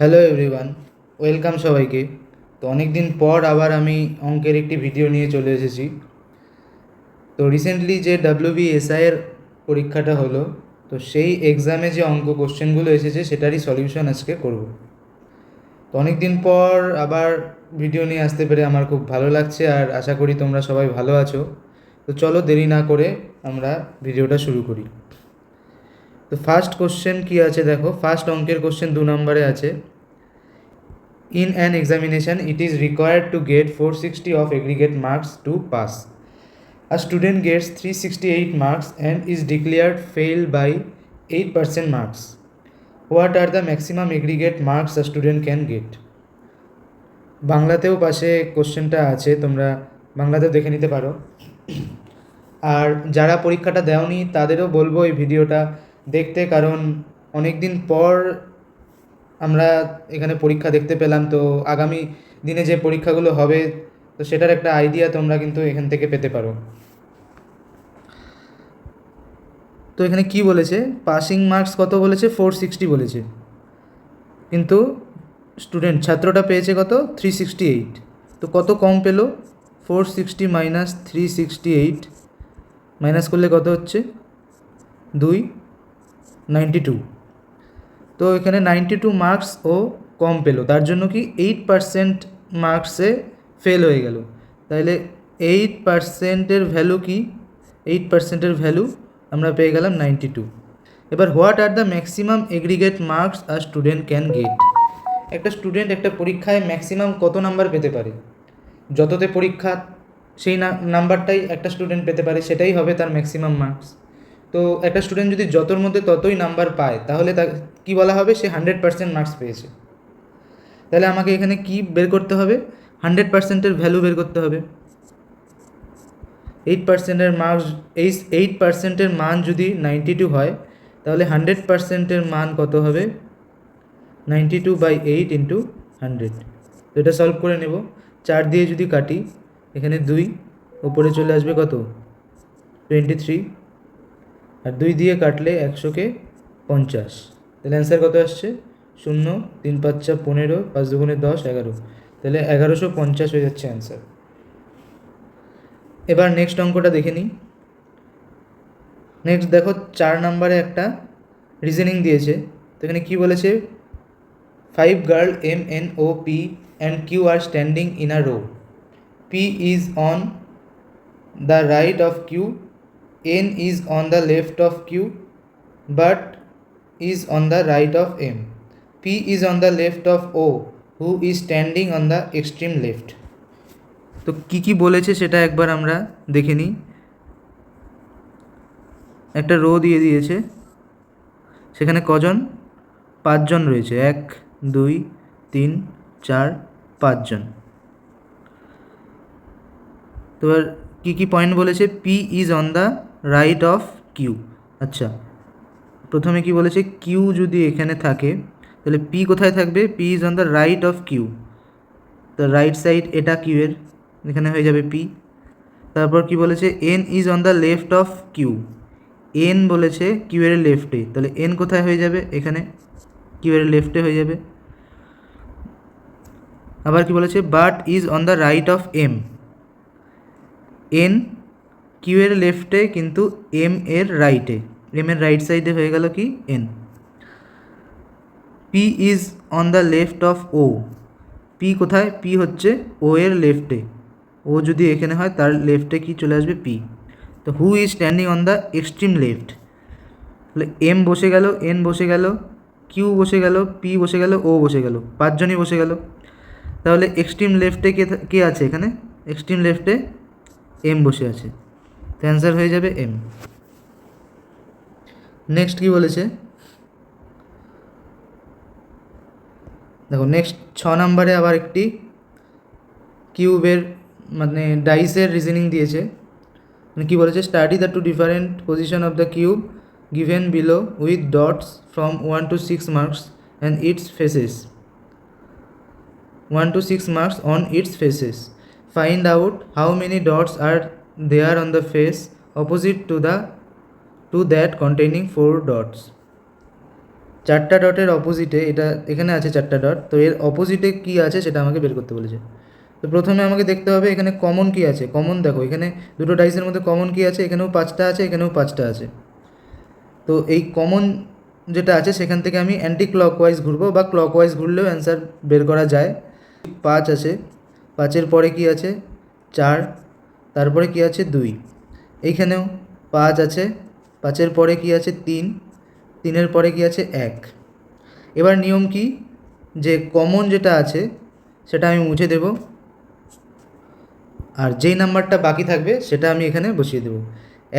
Hello everyone, welcome সবাইকে। তো অনেক দিন পর আবার আমি অঙ্কের একটি ভিডিও নিয়ে চলে এসেছি। তো রিসেন্টলি যে WBSI-এর পরীক্ষাটা হলো, তো সেই এক্সামে যে অঙ্ক কোশ্চেনগুলো এসেছে সেটারই সলিউশন আজকে করব। তো অনেক দিন পর আবার ভিডিও নিয়ে আসতে পেরে আমার খুব ভালো লাগছে, আর আশা করি তোমরা সবাই ভালো আছো। তো চলো দেরি না করে আমরা ভিডিওটা শুরু করি। তো ফার্স্ট কোশ্চেন কী আছে দেখো, ফার্স্ট অঙ্কের কোশ্চেন 2 নম্বরে আছে। In an examination, it is required to get 460 of aggregate marks to pass. A student gets 368 marks and is declared fail by 8% marks. What are the maximum aggregate marks a student can get? বাংলাতেও পাশে কোশ্চেনটা আছে, তোমরা বাংলাতেও দেখে নিতে পারো। আর যারা পরীক্ষাটা দেওনি তাদেরও বলবো এই ভিডিওটা দেখতে, কারণ অনেক দিন পর আমরা এখানে পরীক্ষা দেখতে পেলাম। তো আগামী দিনে যে পরীক্ষাগুলো হবে তো সেটার একটা আইডিয়া তোমরা কিন্তু এখান থেকে পেতে পারো। তো এখানে কি বলেছে, পাসিং মার্কস কত বলেছে, 460 বলেছে, কিন্তু ছাত্রটা পেয়েছে কত, 368। তো কত কম পেলো, 460 মাইনাস 368 মাইনাস করলে কত হচ্ছে, 92। তো এখানে 92 মার্কস ও কম পেলো, তার জন্য কি 8% মার্কসে ফেল হয়ে গেল। তাহলে 8%-এর ভ্যালু কি, 8%-এর ভ্যালু আমরা পেয়ে গেলাম 92। এবার what are the maximum aggregate marks are student can get. একটা স্টুডেন্ট একটা পরীক্ষায় ম্যাক্সিমাম কত নাম্বার পেতে পারে, যততে পরীক্ষা সেই নাম্বারটাই একটা স্টুডেন্ট পেতে পারে, সেটাই হবে তার ম্যাক্সিমাম মার্কস। তো একটা স্টুডেন্ট যদি যতর মধ্যে ততই নাম্বার পায় তাহলে তা কী বলা হবে, সে 100% মার্কস পেয়েছে। তাহলে আমাকে এখানে কি বের করতে হবে, 100%-এর ভ্যালু বের করতে হবে। 8%-এর মার্কস, এই 8%-এর মান যদি 92 হয় তাহলে 100%-এর মান কত হবে, 92/8 ইন্টু 100। তো এটা সলভ করে নেব। 4 দিয়ে যদি কাটি, এখানে 2 উপরে চলে আসবে কত, 23, আর 2 দিয়ে কাটলে 100-কে 50। তাহলে অ্যান্সার কত আসছে, 0, 3 5 4 15, 5 2 10, 11। তাহলে 1150 হয়ে যাচ্ছে অ্যান্সার। এবার নেক্সট অঙ্কটা দেখে নিই। নেক্সট দেখো 4 নম্বরে একটা রিজনিং দিয়েছে। তো এখানে কী বলেছে, 5 girl MNOP and Q are standing in a row. P is on the right of Q, N is on the left of Q, but is on the right of M. P is on the left of O, who is standing on the extreme left. তো কী বলেছে সেটা একবার আমরা দেখে নিই। একটা rho দিয়ে দিয়েছে, সেখানে কজন, 5 জন রয়েছে, 1 2 3 4 5 জন। তো এবার কী পয়েন্ট বলেছে, P is on the right of Q. আচ্ছা, প্রথমে কি বলেছে, কিউ যদি এখানে থাকে তাহলে পি কোথায় থাকবে, P is on the right of Q. তো রাইট সাইড এটা কিউ এর, এখানে হয়ে যাবে পি। তারপর কি বলেছে, N is on the left of Q. N বলেছে কিউ এর লেফটে, তাহলে এন কোথায় হয়ে যাবে, এখানে কিউ এর লেফটে হয়ে যাবে। আবার কি বলেছে, but is on the right of M. N Q এর লেফটে কিন্তু এম এর রাইটে, এম এর রাইট সাইডে হয়ে গেল কি, N. P is on the left of O. P কোথায়, পি হচ্ছে ও এর লেফটে, ও যদি এখানে হয় তার লেফটে কি চলে আসবে, পি। তো who is standing on the extreme left, তাহলে এম বসে গেল, এন বসে গেল, কিউ বসে গেল, পি বসে গেল, ও বসে গেল, 5 জনই বসে গেল। তাহলে এক্সট্রিম লেফটে কে আছে, এখানে এক্সট্রিম লেফটে এম বসে আছে, তো অ্যান্সার হয়ে যাবে এম। নেক্সট কি বলেছে দেখো, নেক্সট 6 নম্বরে আবার একটি কিউবের মানে ডাইসের রিজনিং দিয়েছে। মানে কী বলেছে, study the 2 different position of the cube given below with dots from 1 to 6 marks and its faces, 1 to 6 marks on its faces. Find out how many dots are there on the face opposite to that containing 4 dots. 4টা ডটের অপোজিটে, এটা এখানে আছে 4টা dot, তো এর অপোজিটে কী আছে সেটা আমাকে বের করতে বলেছে। তো প্রথমে আমাকে দেখতে হবে এখানে কমন কী আছে। কমন দেখো, এখানে দুটো ডাইসের মধ্যে কমন কী আছে, এখানেও 5টা আছে, এখানেও 5টা আছে। তো এই কমন যেটা আছে সেখান থেকে আমি অ্যান্টি ক্লকওয়াইজ ঘুরবো, বা ক্লকওয়াইজ ঘুরলেও অ্যান্সার বের করা যায়। 5 আছে, 5-এর পরে কি আছে 4, তারপরে কি আছে 2, এইখানেও 5 আছে, 5-এর পরে কি আছে 3, 3-এর পরে কি আছে 1। এবার নিয়ম কি, যে কমন যেটা আছে সেটা আমি মুছে দেব, আর যেই নাম্বারটা বাকি থাকবে সেটা আমি এখানে বসিয়ে দেবো।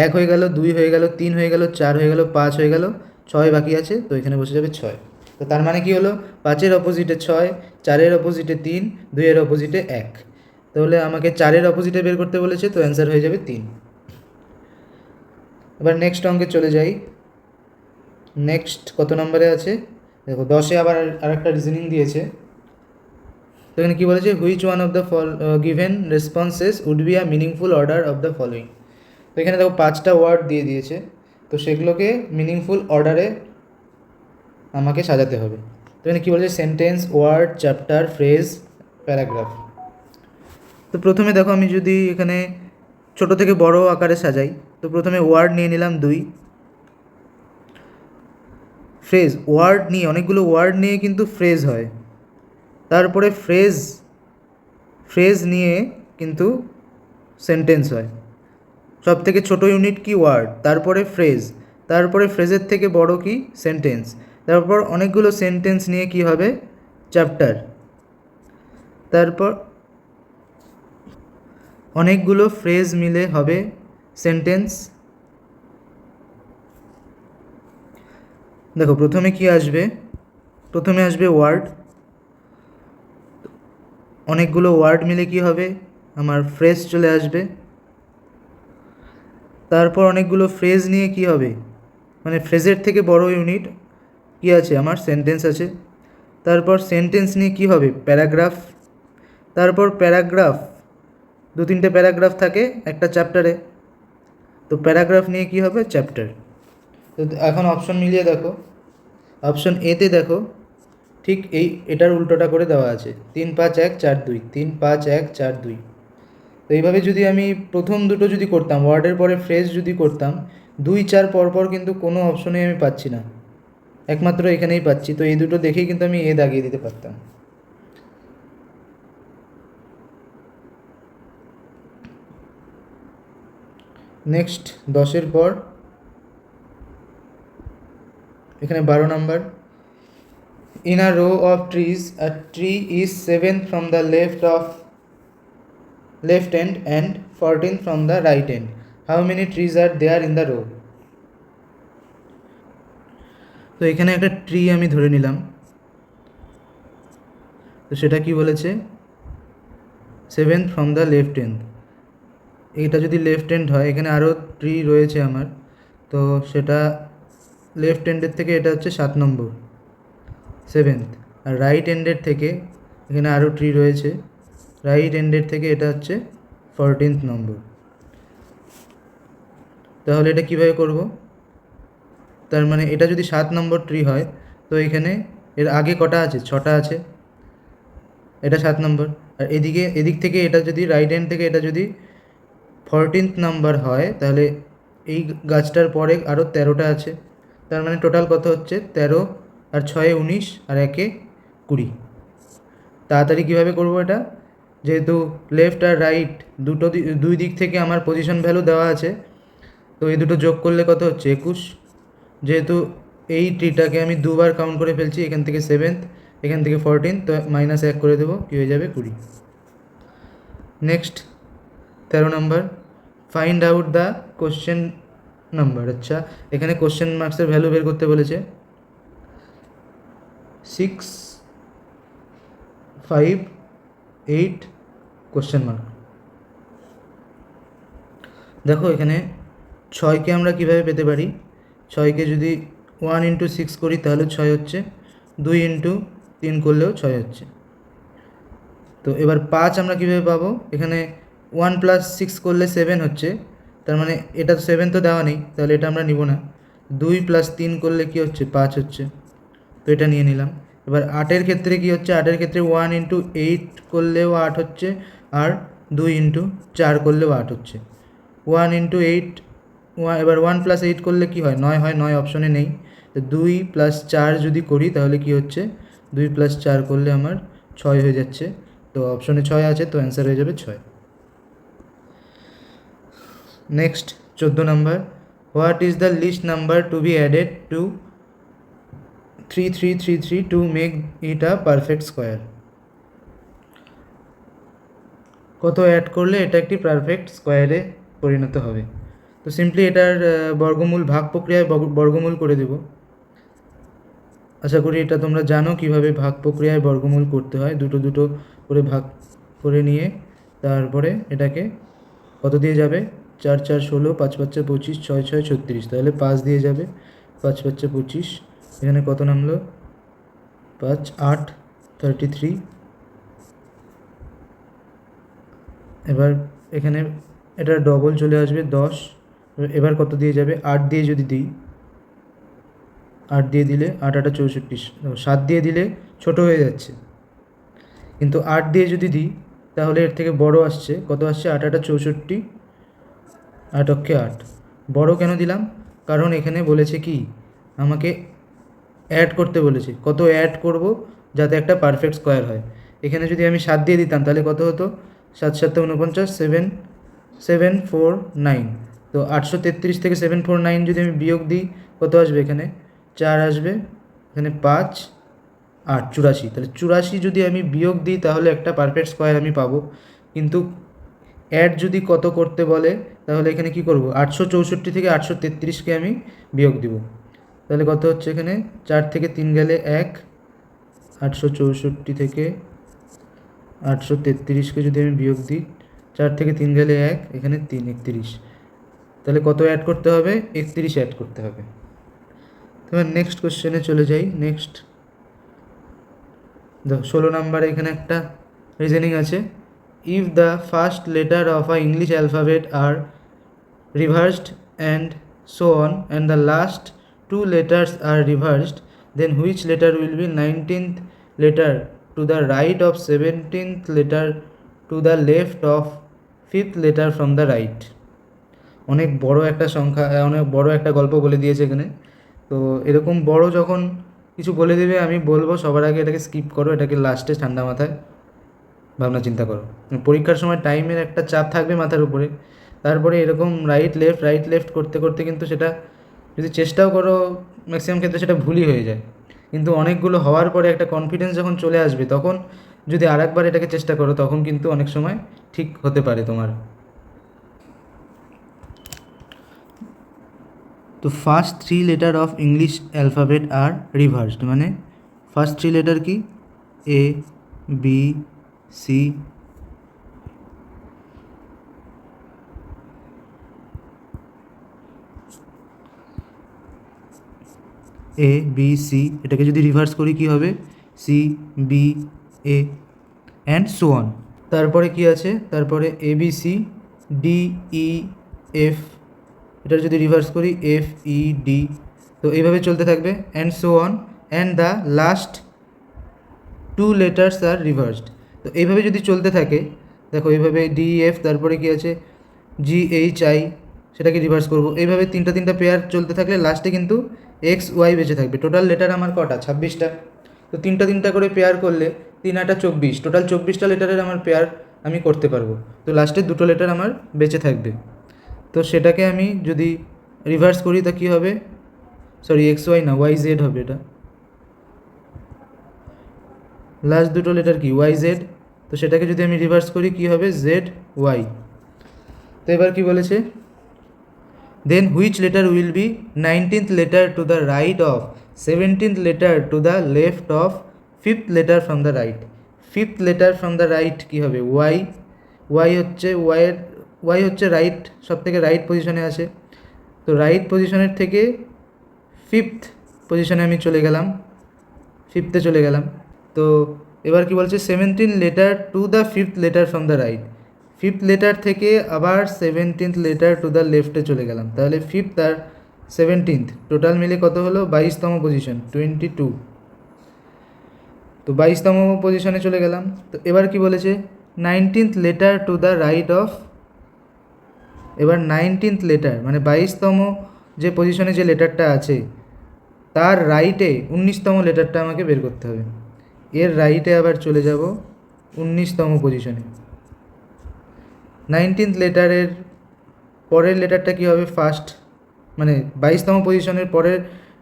1 হয়ে গেল, 2 হয়ে গেল, 3 হয়ে গেল, 4 হয়ে গেল, 5 হয়ে গেল, 6 বাকি আছে, তো এখানে বসে যাবে 6। তো তার মানে কি হলো, 5-এর অপোজিটে 6, 4-এর অপোজিটে 3, 2-এর অপোজিটে 1। তাহলে আমাকে 4-এর অপোজিটে বের করতে বলেছে, তো অ্যান্সার হয়ে যাবে 3। এবার নেক্সট অঙ্কে চলে যাই। নেক্সট কত নম্বরে আছে দেখো, 10-এ আবার আরেকটা রিজনিং দিয়েছে। তো এখানে কী বলেছে, which one of the given responses would be a meaningful order of the following. তো এখানে দেখো 5টা ওয়ার্ড দিয়ে দিয়েছে, তো সেগুলোকে মিনিংফুল অর্ডারে আমাকে সাজাতে হবে। তো এখানে কী বলেছে, sentence, word, chapter, phrase, paragraph. তো প্রথমে দেখো আমি যদি এখানে ছোট থেকে বড় আকারে সাজাই, তো প্রথমে ওয়ার্ড নিয়ে নিলাম 2, ফ্রেজ, ওয়ার্ড নিয়ে অনেকগুলো ওয়ার্ড নিয়ে কিন্তু ফ্রেজ হয়, তারপরে ফ্রেজ নিয়ে কিন্তু সেন্টেন্স হয়। সব থেকে ছোটো ইউনিট কি ওয়ার্ড, তারপরে ফ্রেজ, তারপরে ফ্রেজের থেকে বড় কি সেন্টেন্স, তারপর অনেকগুলো সেন্টেন্স নিয়ে কি হবে চ্যাপ্টার, তারপর অনেকগুলো ফ্রেজ মিলে হবে সেন্টেন্স। দেখো প্রথমে কি আসবে, প্রথমে আসবে ওয়ার্ড, অনেকগুলো ওয়ার্ড মিলে কি হবে আমার ফ্রেজ চলে আসবে, তারপর অনেকগুলো ফ্রেজ নিয়ে কি হবে, মানে ফ্রেজের থেকে বড় ইউনিট কি আছে আমার সেন্টেন্স আছে, তারপর সেন্টেন্স নিয়ে কি হবে প্যারাগ্রাফ, তারপর প্যারাগ্রাফ 2-3টে প্যারাগ্রাফ থাকে একটা চ্যাপ্টারে, তো প্যারাগ্রাফ নিয়ে কি হবে চ্যাপ্টার। তো এখন অপশন মিলিয়ে দেখো, অপশন এতে দেখো ঠিক এটার উল্টোটা করে দেওয়া আছে, 3 5 1 4 2, 3 5 1 4 2। তো এইভাবে যদি আমি প্রথম দুটো যদি করতাম, ওয়ার্ডের পরে ফ্রেজ যদি করতাম, 2 4 পর কিন্তু কোনো অপশনে আমি পাচ্ছি না, একমাত্র এখানেই পাচ্ছি। তো এই দুটো দেখেই কিন্তু আমি দাগিয়ে দিতে পারতাম। নেক্সট 10-এর পর এখানে 12 number, in a rho of trees a tree is 7th from the left end and 14th from the right end. How many trees are there in the row? তো এখানে একটা ট্রি আমি ধরে নিলাম, তো সেটা কি বলেছে 7th from the left end। এটা যদি লেফট এন্ড হয়, এখানে আরও ট্রি রয়েছে আমার, তো সেটা লেফট এন্ডের থেকে এটা হচ্ছে 7 নম্বর 7th, আর রাইট এন্ডের থেকে এখানে আরও ট্রি রয়েছে, রাইট এন্ডের থেকে এটা হচ্ছে 14th নম্বর। তাহলে এটা কীভাবে করব, তার মানে এটা যদি 7 নম্বর ট্রি হয়, তো এখানে এর আগে কটা আছে 6টা আছে, এটা 7 নম্বর, আর এদিক থেকে এটা যদি রাইট হ্যান্ড থেকে এটা যদি 14th নাম্বার হয়, তাহলে এই গাছটার পরে আরও 13টা আছে, তার মানে টোটাল কত হচ্ছে 13, আর 6-এ 19, আর 1-এ 20। তাড়াতাড়ি কীভাবে করবো এটা, যেহেতু লেফট আর রাইট দুই দিক থেকে আমার পজিশন ভ্যালু দেওয়া আছে, তো এই দুটো যোগ করলে কত হচ্ছে 21। যেহেতু এই ট্রিটাকে আমি দুবার কাউন্ট করে ফেলছি, এখান থেকে 7th, এখান থেকে 14, তো -1 করে দেবো, কী হয়ে যাবে 20। Next 13 number, find out the question number. আচ্ছা, এখানে কোশ্চেন মার্কসের ভ্যালু বের করতে বলেছে, 6 5 8 কোশ্চেন মার্ক। দেখো এখানে 6কে আমরা কীভাবে পেতে পারি, 6কে যদি 1 × 6 করি তাহলে 6 হচ্ছে, 2 × 3 করলেও 6 হচ্ছে। তো এবার 5 আমরা কীভাবে পাবো, এখানে 1 + 6 করলে 7 হচ্ছে, তার মানে এটা 7 তো দেওয়া নেই, তাহলে এটা আমরা নিব না। 2 + 3 করলে কী হচ্ছে 5 হচ্ছে, তো এটা নিয়ে নিলাম। এবার 8-এর ক্ষেত্রে কী হচ্ছে, 8-এর ক্ষেত্রে 1 × 8 করলেও 8 হচ্ছে, আর 2 × 4 করলেও 8 হচ্ছে। 1 × 8 এবার 1 + 8 করলে কী হয়, 9 হয়, 9 অপশনে নেই। তো 2 + 4 যদি করি তাহলে কি হচ্ছে, 2 + 4 করলে আমার 6 হয়ে যাচ্ছে। তো অপশনে 6 আছে, তো অ্যান্সার হয়ে যাবে 6। Next 14 number, what is the least number to be added to 3333 to make it a perfect square? কত অ্যাড করলে এটা একটি পারফেক্ট স্কোয়ারে পরিণত হবে? তো সিম্পলি এটার বর্গমূল ভাগ প্রক্রিয়ায় বর্গমূল করে দেব। আশা করি এটা তোমরা জানো কিভাবে ভাগ প্রক্রিয়ায় বর্গমূল করতে হয়। দুটো দুটো করে ভাগ করে নিয়ে তারপরে এটাকে কত দিয়ে যাবে, 4 4 16, 5 5 25, 6 6 36, তাহলে 5 দিয়ে যাবে, 5 5 25, এখানে কত নামলো, 5 8 33। এবার এখানে এটা ডবল চলে আসবে 10। এবার কত দিয়ে যাবে, 8 দিয়ে যদি দিই, 8 দিয়ে দিলে 8 8 64, 7 দিয়ে দিলে ছোট হয়ে যাচ্ছে, কিন্তু 8 দিয়ে যদি দিই তাহলে এর থেকে বড় আসছে, কত আসছে, 8 8 64, 8 অক্ষে 8। বড় কেন দিলাম, কারণ এখানে বলেছে কি, আমাকে অ্যাড করতে বলেছে, কত অ্যাড করব যাতে একটা পারফেক্ট স্কোয়ার হয়। এখানে যদি আমি 7 দিয়ে দিতাম তাহলে কত হতো, 7 7 49, 7 7 4 9। তো 833 থেকে 749 যদি আমি বিয়োগ দিই কত আসবে, এখানে 4 আসবে, এখানে 5 8 84। তাহলে 84 যদি আমি বিয়োগ দিই তাহলে একটা পারফেক্ট স্কোয়ার আমি পাবো। কিন্তু অ্যাড যদি কত করতে বলে তাহলে এখানে কি করব, 864 থেকে 833কে আমি বিয়োগ দিব। তাহলে কত হচ্ছে, এখানে 4 থেকে 3 গেলে 1, 864 থেকে 833কে যদি আমি বিয়োগ দিই, 4 থেকে 3 গেলে 1, এখানে 3 31। তাহলে কত অ্যাড করতে হবে, 31 অ্যাড করতে হবে। এবার নেক্সট কোশ্চেনে চলে যাই। নেক্সট দেখো 16 নাম্বারে এখানে একটা রিজনিং আছে, if the first letter of a English alphabet are reversed and so on and the last two letters are reversed, then which letter will be 19th letter to the right of 17th letter to the left of 5th letter from the right? অনেক বড় একটা সংখ্যা, অনেক বড় একটা গল্প বলে দিয়েছে এখানে। তো এরকম বড় যখন কিছু বলে দেবে আমি বলবো সবার আগে এটাকে স্কিপ করো, এটাকে লাস্টে ঠান্ডা মাথায় ভাবনা চিন্তা করো। পরীক্ষার সময় টাইমের একটা চাপ থাকবে মাথার উপরে, তারপরে এরকম রাইট লেফট করতে করতে কিন্তু সেটা যদি চেষ্টাও করো ম্যাক্সিমাম ক্ষেত্রে সেটা ভুলই হয়ে যায়। কিন্তু অনেকগুলো হওয়ার পরে একটা কনফিডেন্স যখন চলে আসবে তখন যদি আরেকবার এটাকে চেষ্টা করো তখন কিন্তু অনেক সময় ঠিক হতে পারে তোমার। তো first 3 letter of English alphabet are reversed, মানে ফার্স্ট 3 লেটার কি, A B C, A B C, এটাকে যদি রিভার্স করি কি হবে, C B A and so on. তারপরে কি আছে, তারপরে A B C D E F, এটার যদি রিভার্স করি এফ ই ডি। তো এইভাবে চলতে থাকবে, and so on, and the last 2 letters are reversed. তো এইভাবে যদি চলতে থাকে, দেখো এইভাবে ডি এফ, তারপরে কি আছে জি এইচ আই, সেটাকে রিভার্স করবো। এইভাবে তিনটা পেয়ার চলতে থাকলে লাস্টে কিন্তু এক্স ওয়াই বেঁচে থাকবে। টোটাল লেটার আমার কটা, 26টা। তো তিনটা করে পেয়ার করলে 3 8 24, টোটাল 24টা লেটারের আমার পেয়ার আমি করতে পারবো। তো লাস্টের 2টো লেটার আমার বেঁচে থাকবে। তো সেটাকে আমি যদি রিভার্স করি তা কী হবে, সরি এক্স ওয়াই না, ওয়াই জেড হবে। এটা লাস্ট 2টো লেটার কি, ওয়াই জেড। তো সেটাকে যদি আমি রিভার্স করি কি হবে, জেড ওয়াই। তো এবার কি বলেছে, then which letter will be 19th letter to the right of 17th letter to the left of 5th letter from the right? 5th letter from the right কি হবে, y। y হচ্ছে y হচ্ছে right, সব থেকে right পজিশনে আছে। তো right পজিশনের থেকে 5th পজিশনে আমি চলে গেলাম, 5th চলে গেলাম। তো এবার কি বলছে, 17 letter to the 5th letter from the right. 5th letter থেকে আবার 17th লেটার টু দ্য লেফটে চলে গেলাম, তাহলে 5th আর 17th টোটাল মিলে কত হলো, 22তম পজিশন, 22। তো 22তম পজিশনে চলে গেলাম। তো এবার কি বলেছে, 19th letter to the right of, এবার 19th লেটার মানে 22তম যে পজিশনে যে লেটারটা আছে তার রাইটে 19তম লেটারটা আমাকে বের করতে হবে। এর রাইটে আবার চলে যাব 19তম পজিশনে। 19th লেটারের পরের লেটারটা কী হবে, ফার্স্ট, মানে 22তম পজিশনের পরের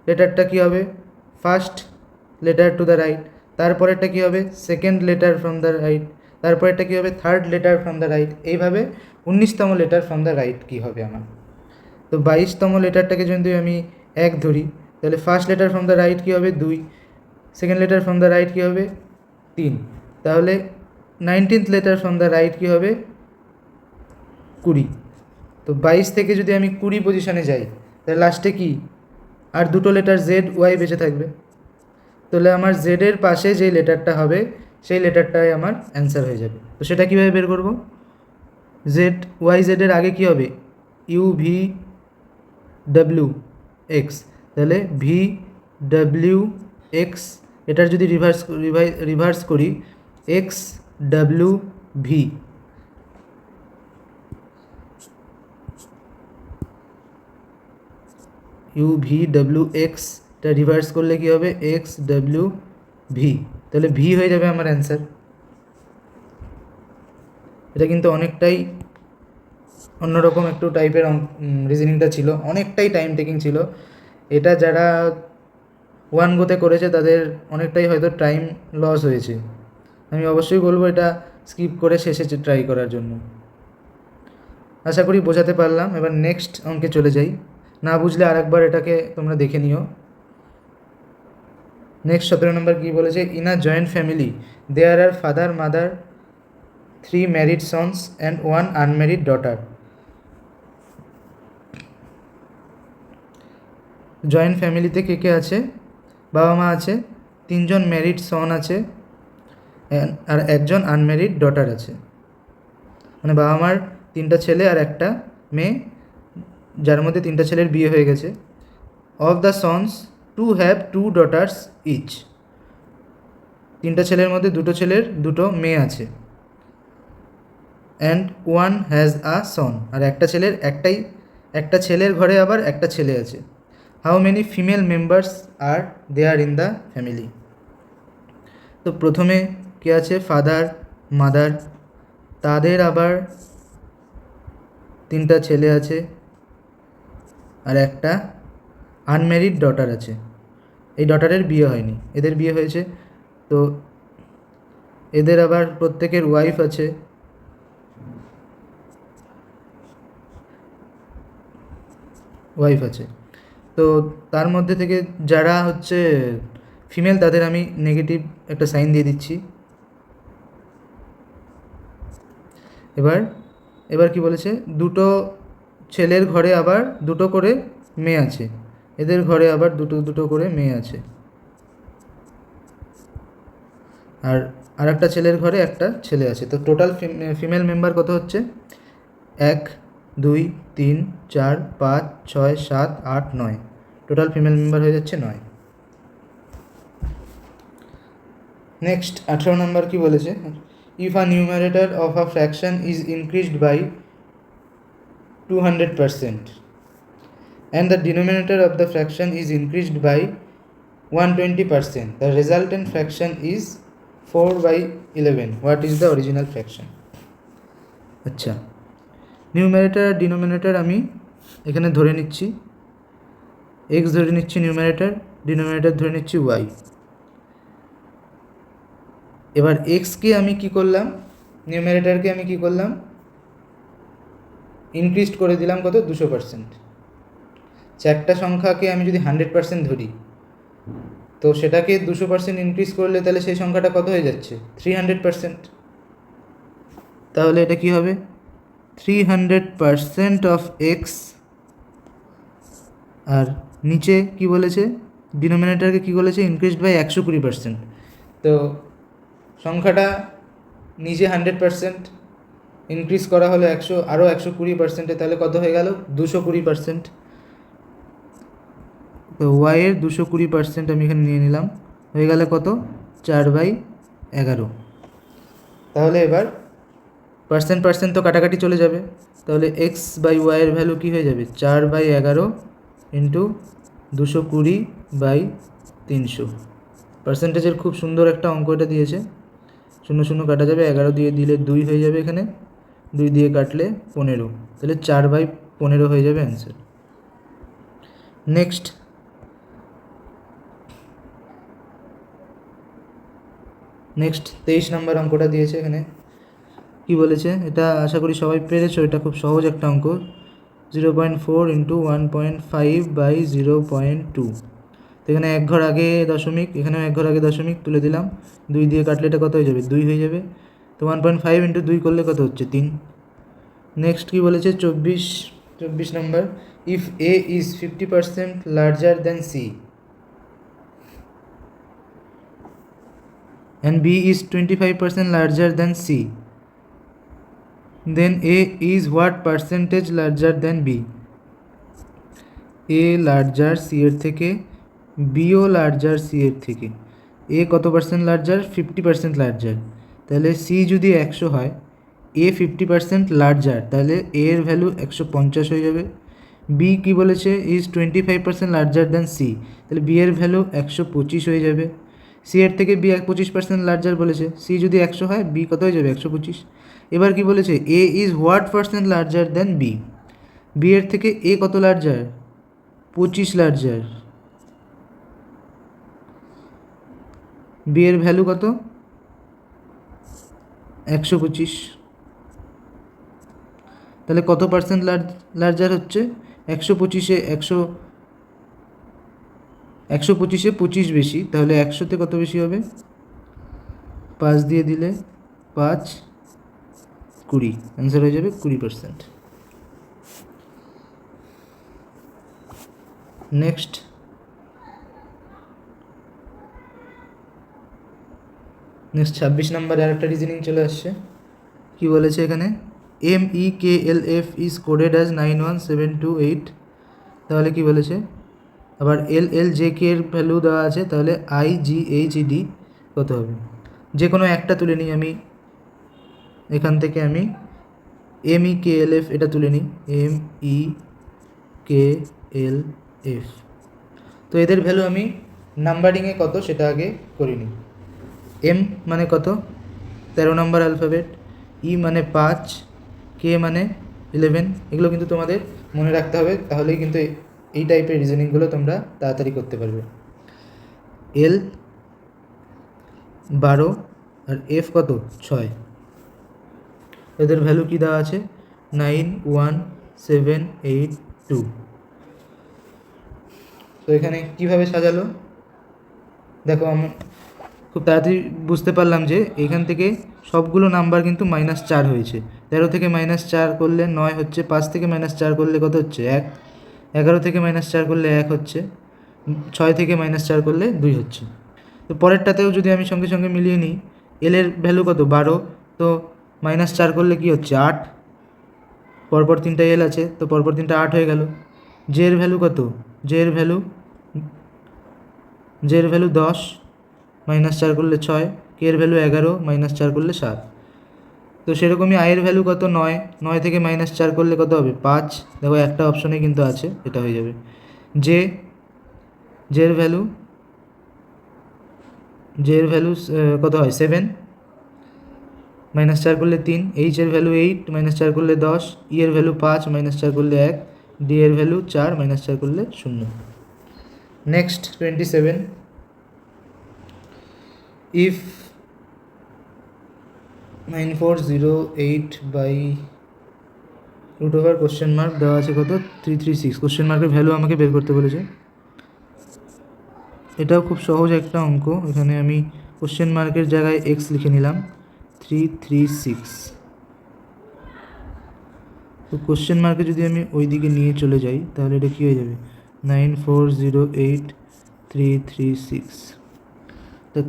লেটারটা কী হবে, first letter to the right. তারপরেরটা কী হবে, second letter from the right. তারপরেরটা কী হবে, third letter from the right. এইভাবে 19তম লেটার ফ্রম দ্য রাইট কী হবে আমার। তো 22তম লেটারটাকে যদি আমি 1 ধরি, তাহলে first letter from the right কী হবে 2, second letter from the right কী হবে 3, তাহলে 19th letter from the right কী হবে 20। তো 22 থেকে যদি আমি 20 পজিশনে যাই, তাহলে লাস্টে কি আর দুটো লেটার জেড ওয়াই বেঁচে থাকবে। তাহলে আমার জেডের পাশে যে লেটারটা হবে সেই লেটারটাই আমার অ্যান্সার হয়ে যাবে। তো সেটা কীভাবে বের করব, জেড ওয়াই জেডের আগে কী হবে, ইউ ভি ডাব্লিউ এক্স, তাহলে ভি ডাব্লিউ এক্স, এটার যদি রিভার্স করি X W V, U V W এক্সটা রিভার্স করলে কী হবে এক্স ডাব্লিউ ভি, তাহলে ভি হয়ে যাবে আমার অ্যান্সার। এটা কিন্তু অনেকটাই অন্যরকম একটু টাইপের রিজনিংটা ছিল, অনেকটাই টাইম টেকিং ছিল। এটা যারা 1 গোতে করেছে তাদের অনেকটাই হয়তো টাইম লস হয়েছে। আমি অবশ্যই বলবো এটা স্কিপ করে শেষে ট্রাই করার জন্য। আশা করি বোঝাতে পারলাম। এবার নেক্সট অঙ্কে চলে যাই। না বুঝলে আরেকবার এটাকে তোমরা দেখে নিও। নেক্সট 17 নম্বর কী বলেছে, in a joint family there are father mother 3 married sons and 1 unmarried daughter. Joint ফ্যামিলিতে কে কে আছে, বাবা মা আছে, 3জন ম্যারিড সন আছে আর 1জন আনম্যারিড ডটার আছে। মানে বাবা মার 3টা ছেলে আর একটা মেয়ে, যার মধ্যে 3টা ছেলের বিয়ে হয়ে গেছে। Of the sons 2 have 2 daughters each, 3টা ছেলের মধ্যে 2টো ছেলের 2টো মেয়ে আছে। অ্যান্ড 1 হ্যাজ আ সন, আর একটা ছেলের ঘরে আবার একটা ছেলে আছে। How many female members are there in the family. তো প্রথমে কে আছে, ফাদার মাদার, তাদের আবার 3টা ছেলে আছে আর একটা আনম্যারিড ডটার আছে। এই ডটারের বিয়ে হয়নি, এদের বিয়ে হয়েছে। তো এদের আবার প্রত্যেকের ওয়াইফ আছে, তো তার মধ্যে থেকে যারা হচ্ছে ফিমেল তাদের আমি নেগেটিভ একটা সাইন দিয়ে দিচ্ছি। এবার কি বলেছে, 2টো ছেলের ঘরে আবার 2টো করে মেয়ে আছে, এদের ঘরে আবার 2টো করে মেয়ে আছে, আর একটা ছেলের ঘরে একটা ছেলে আছে। তো টোটাল ফিমেল মেম্বার কত হচ্ছে, 1 2 3 4 5 6 7 8 9, টোটাল ফিমেল মেম্বার হয়ে যাচ্ছে 9। নেক্সট 18 নম্বর কি বলেছে, if a numerator of a fraction is increased by 200% and the denominator of the fraction is increased by 120%, the resultant fraction is 4/11. What is the original fraction? আচ্ছা, numerator আর denominator আমি এখানে ধরে নিচ্ছি, x ধরে নিচ্ছি নিউমারেটর, ডিনোমিনেটর ধরে নিচ্ছি y। এবার এক্সকে আমি কি করলাম, নিউমারেটরকে আমি কি করলাম, ইনক্রিজড করে দিলাম কত, 200%। একটা সংখ্যাকে আমি যদি 100% ধরি, তো সেটাকে 200% ইনক্রিজ করলে তাহলে সেই সংখ্যাটা কত হয়ে যাচ্ছে, 300%। তাহলে এটা কি হবে, 300% অফ এক্স। আর নিচে কি বলেছে, ডিনোমিনেটরকে কি বলেছে, ইনক্রিজড বাই 120%। তো সংখ্যাটা নিজে 100% ইনক্রিজ করা হলো আরও 120%, তাহলে কত হয়ে গেল, 220%। তো ওয়াইয়ের 220% আমি এখানে নিয়ে নিলাম, হয়ে গেলে কত, 4/11। তাহলে এবার পার্সেন্ট তো কাটাকাটি চলে যাবে, তাহলে x/y এর ভ্যালু কী হয়ে যাবে 4/11 ইন্টু 220/300। পার্সেন্টেজের খুব সুন্দর একটা অঙ্ক এটা দিয়েছে। 0 0 কাটা যাবে, 11 দিয়ে দিলে 2 হয়ে যাবে, এখানে 2 দিয়ে কাটলে 15, তাহলে 4/15 হয়ে যাবে অ্যান্সার। নেক্সট 23 নম্বর অঙ্কটা দিয়েছে। এখানে কি বলেছে, এটা আশা করি সবাই পেরেছো, এটা খুব সহজ একটা অঙ্ক। 0.4 ইন্টু 1.5/0.2। তো এখানে এক ঘর আগে দশমিক, এখানেও এক ঘর আগে দশমিক তুলে দিলাম, 2 দিয়ে কাটলে এটা কত হয়ে যাবে 2 হয়ে যাবে। তো 1.5 ইন্টু 2 করলে কত হচ্ছে 3। নেক্সট কি বলেছে 24 number, if A is 50% larger than C and B is 25% larger than C, then A is what percentage larger than B? A larger C এর থেকে, বিও লার্জার সি এর থেকে। এ কত পার্সেন্ট লার্জার 50% লার্জার, তাহলে C যদি 100 হয়, এ 50% larger, তাহলে এ এর ভ্যালু 150 হয়ে যাবে। বি কি বলেছে ইজ 25% লার্জার দ্যান সি, তাহলে বি এর ভ্যালু 125 হয়ে যাবে। সি এর থেকে বি 25% লার্জার বলেছে, সি যদি 100 হয় বি কত হয়ে যাবে 125। এবার কি বলেছে A is what percent larger than B, B এর থেকে এ কত লার্জার 25 লার্জার, বি এর ভ্যালু কত 125, তাহলে কত পার্সেন্ট লার্জার হচ্ছে 125-এ 125-এ 25 বেশি, তাহলে 100-তে কত বেশি হবে 5 দিয়ে দিলে 5 20, অ্যান্সার হয়ে যাবে 20%। নেক্সট 26 নম্বরে আরেকটা রিজনিং চলে আসছে। কি বলেছে এখানে, MEKLF ইজ কোডেড অ্যাজ 91728। তাহলে কি বলেছে, আবার LLJK এর ভ্যালু দেওয়া আছে, তাহলে IGHED কত হবে। যে কোনো একটা তুলে নিই আমি, এখান থেকে আমি MEKLF এটা তুলে নিই, MEKLF। তো এদের ভ্যালু আমি নাম্বারিংয়ে কত সেটা আগে করে নিই। এম মানে কত 13 নম্বর অ্যালফাবেট, ই মানে 5, কে মানে 11। এগুলো কিন্তু তোমাদের মনে রাখতে হবে, তাহলেই কিন্তু এই টাইপের রিজনিংগুলো তোমরা তাড়াতাড়ি করতে পারবে। এল 12 আর এফ কত 6, এদের ভ্যালু কি দেওয়া আছে 91782। তো এখানে কিভাবে সাজালো দেখো, আমি খুব তাড়াতাড়ি বুঝতে পারলাম যে এখান থেকে সবগুলো নাম্বার কিন্তু -4 হয়েছে। 13 থেকে -4 করলে 9 হচ্ছে, 5 থেকে -4 করলে কত হচ্ছে 1, 11 থেকে -4 করলে 1 হচ্ছে, 6 থেকে -4 করলে 2 হচ্ছে। তো পরেরটাতেও যদি আমি সঙ্গে সঙ্গে মিলিয়ে নিই, এল এর ভ্যালু কত 12, তো -4 করলে কি হচ্ছে 8, পরপর 3টা এল আছে, তো পরপর 3টা 8 হয়ে গেল। জে এর ভ্যালু কত, জে এর ভ্যালু 10, -4 করলে 6, কে এর ভ্যালু 11, -4 করলে 7। তো সেরকমই আয়ের ভ্যালু কত 9 থেকে -4 করলে কত হবে 5, দেখো একটা অপশনে কিন্তু আছে, এটা হয়ে যাবে। জে এর ভ্যালু কত হয় 7, -4 করলে 3, এইচ এর ভ্যালু 8, -4 করলে 10, ই এর ভ্যালু 5, -4 করলে 1, ডি এর ভ্যালু 4, -4 করলে 0। নেক্সট 27, if 9408/√ কোশ্চেন মার্ক দেওয়া আছে কত 336, কোশ্চেন মার্কের ভ্যালু আমাকে বের করতে বলেছে। এটাও খুব সহজ একটা অঙ্ক, এখানে আমি কোশ্চেন মার্কের জায়গায় এক্স লিখে নিলাম 336। তো কোশ্চেন মার্কে যদি আমি ওই দিকে নিয়ে চলে যাই তাহলে এটা কী হয়ে যাবে 9408,336। তো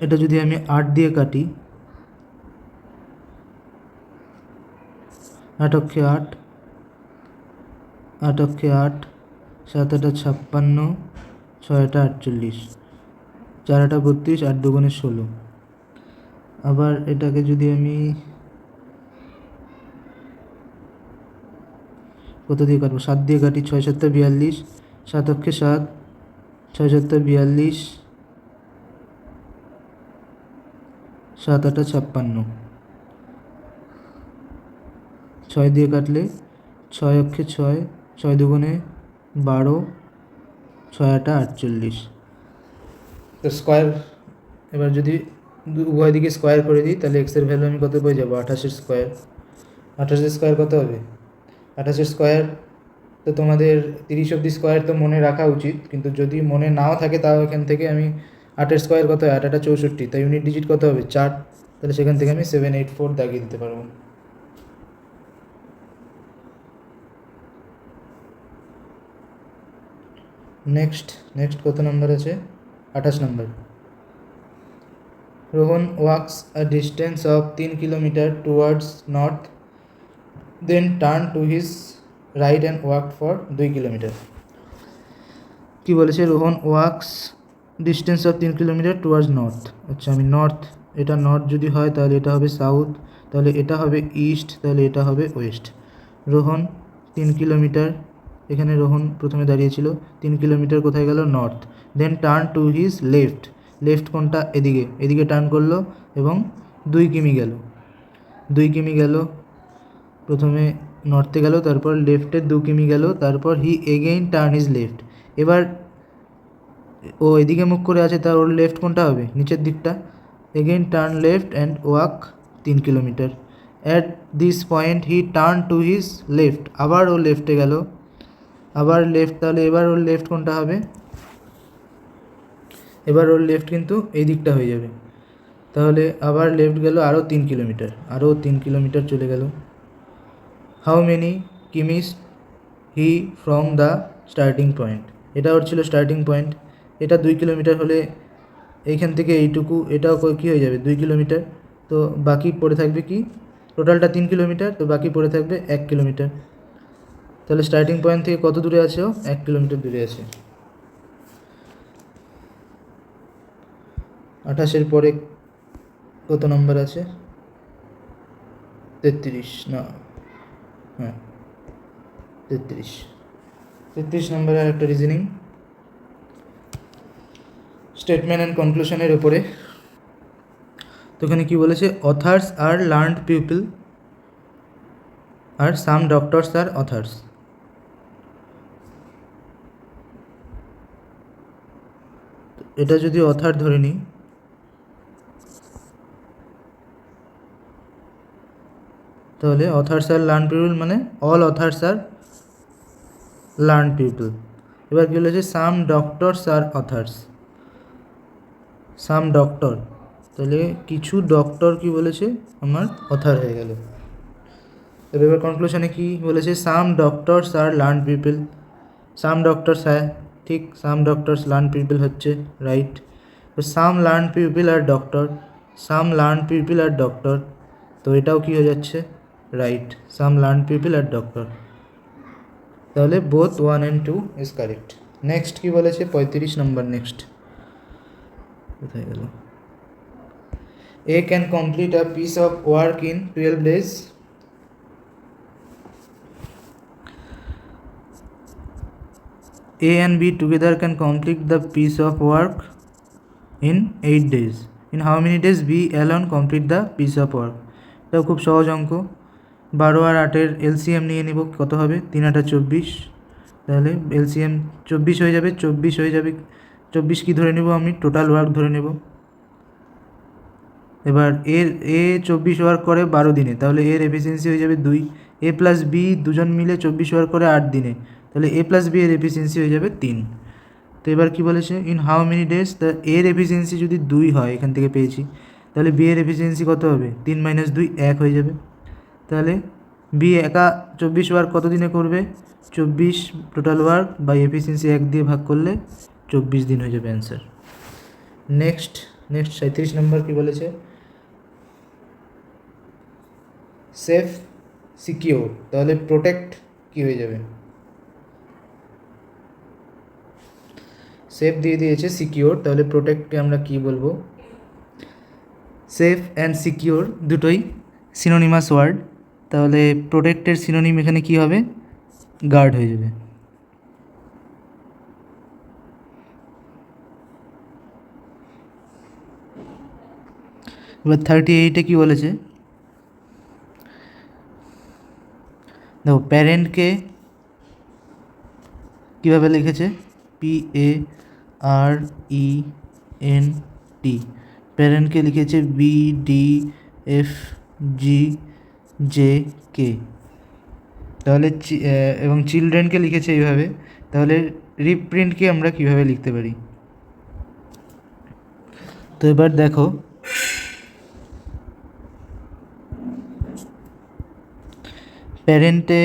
এটা যদি আমি 8 দিয়ে কাটি, 8 অক্ষে 8, 7 8 56, 6 48, 4 8 32, 8 2 16। আবার এটাকে যদি আমি কত দিয়ে কাটবো, 7 দিয়ে কাটি, 6 7 42, 7 অক্ষে 7, 6 7 42, 7 8 56, 6 দিয়ে কাটলে 6 অক্ষে 6, 6 দুগুণে 12, 6 8 48। তো স্কোয়ার, এবার যদি উভয় দিকে স্কোয়ার করে দিই তাহলে এক্সের ভ্যালু আমি কত পেয়ে যাবো, 28 স্কোয়ার। 28 স্কোয়ার কত হবে, 28 স্কোয়ার তো তোমাদের 30 অব্দি স্কোয়ার তো মনে রাখা উচিত, কিন্তু যদি মনে নাও থাকে তাও এখান থেকে আমি 8 স্কোয়ার কত হয়, 8 8 64, তাই ইউনিট ডিজিট কত হবে 4, তাহলে সেখান থেকে আমি 784 দাগিয়ে দিতে পারবো। নেক্সট কত নাম্বার আছে, 28 number. Rohan walks a distance of 3 kilometre towards north, then turn to his right and walk for 2 kilometre. কি বলেছে, Rohan walks distance of 3 kilometre towards north. আচ্ছা, আমি নর্থ, এটা নর্থ যদি হয় তাহলে এটা হবে সাউথ, তাহলে এটা হবে ইস্ট, তাহলে এটা হবে ওয়েস্ট। রোহন 3 কিলোমিটার, এখানে রোহন প্রথমে দাঁড়িয়েছিল, 3 কিলোমিটার কোথায় গেল, north. Then turn to his left, left কোনটা, এদিকে টার্ন করলো এবং 2 কিমি গেল, 2 কিমি গেল, প্রথমে নর্থে গেল, তারপর লেফটে 2 কিমি গেল, তারপর হি এগেইন টার্ন হিজ লেফট। এবার ও এদিকে মুখ করে আছে, তার ওর লেফট কোনটা হবে, নিচের দিকটা। Again turn left and walk 3 kilometre. At this point he turn to his left, আবার ও লেফটে গেল, আবার লেফট, তাহলে এবার ওর লেফট কোনটা হবে, এবার ওর লেফট কিন্তু এই দিকটা হয়ে যাবে, তাহলে আবার লেফট গেল আরও 3 কিলোমিটার, আরও 3 কিলোমিটার চলে গেল। How many kms he from the starting point, এটা ওর ছিল স্টার্টিং পয়েন্ট, এটা 2 কিলোমিটার হলে এইখান থেকে এইটুকু এটাও কী হয়ে যাবে 2 কিলোমিটার, তো বাকি পড়ে থাকবে কি, টোটালটা 3 কিলোমিটার, তো বাকি পড়ে থাকবে 1 কিলোমিটার। তাহলে স্টার্টিং পয়েন্ট থেকে কত দূরে আছে ও, 1 কিলোমিটার দূরে আছে। 28 পরে কত নম্বর আছে, 33 না, হ্যাঁ 33 নম্বরে আর একটা রিজনিং, স্টেটমেন্ট অ্যান্ড কনক্লুশনের উপরে। তো এখানে কী বলেছে, অথার্স আর লার্নড পিপল আর সাম ডক্টরস আর অথার্স। এটা যদি অথার ধরে নিই, তাহলে অথার্স আর লার্ন পিপল মানে অল অথার্স আর লার্ন পিপল। এবার কী বলেছে, সাম ডক্টরস আর অথার্স, সাম ডক্টর, তাহলে কিছু ডক্টর কি বলেছে আমার অথার হয়ে গেল। এবার কনক্লুশনে কি বলেছে, সাম ডক্টরস আর লার্ন পিপল, সাম ডক্টরস, হ্যাঁ ঠিক, সাম ডক্টরস লার্ন পিপল হচ্ছে রাইট। তো সাম লার্ন পিপল আর ডক্টর, সাম লার্ন পিপল আর ডক্টর, তো এটাও কি হয়ে যাচ্ছে রাইট, সাম লার্ন পিপল আর ডক্টর, তাহলে both 1 and 2 is correct. Next কি বলেছে, 35 নম্বর, নেক্সট কোথায় গেল, A can complete a piece of work in 12 days. A and B together can complete the piece of work in 8 days. In how many days B alone complete the piece of work? এটাও খুব সহজ অঙ্ক, 12 আর 8-এর LCM নিয়ে নিব, কত হবে 3 8 24, তাহলে LCM 24 হয়ে যাবে, 24 হয়ে যাবে, 24 কি ধরে নেব আমি, টোটাল ওয়ার্ক ধরে নেব। এবার এ 24 ওয়ার্ক করে 12 দিনে, তাহলে এর এফিসিয়েন্সি হয়ে যাবে 2, এ প্লাস বি দুজন মিলে 24 ওয়ার্ক করে 8 দিনে, তাহলে এ প্লাস বি এর এফিসিয়েন্সি হয়ে যাবে 3। তো এবার কী বলেছে, ইন হাউ মেনি ডেজ, তা এর এফিসিয়েন্সি যদি 2 হয়, এখান থেকে পেয়েছি, তাহলে বি এর এফিসিয়েন্সি কত হবে, 3 - 2 1 হয়ে যাবে, তাহলে বি একা 24 ওয়ার্ক কত দিনে করবে, 24 টোটাল ওয়ার্ক বাই এফিসিয়েন্সি 1 দিয়ে ভাগ করলে 24 দিন হয়ে যাবে অ্যান্সার। নেক্সট 37 নম্বর কী বলেছে, সেফ সিকিওর, তাহলে প্রোটেক্ট কি হয়ে যাবে, সেফ দিয়ে দিয়েছে সিকিওর, তাহলে প্রোটেক্টকে আমরা কি বলবো? সেফ অ্যান্ড সিকিওর দুটোই সিনোনিমাস ওয়ার্ড, তাহলে প্রোটেক্টের সিনোনিম এখানে কি হবে? গার্ড হয়ে যাবে। এবার 38-এ কী বলেছে দেখো, প্যারেন্টকে কীভাবে লিখেছে? PARENT, প্যারেন্টকে লিখেছে BDFGJK, তাহলে এবং চিলড্রেনকে লিখেছে এইভাবে, তাহলে রিপ্রিন্টকে আমরা কীভাবে লিখতে পারি? তো এবার দেখো, প্যারেন্টে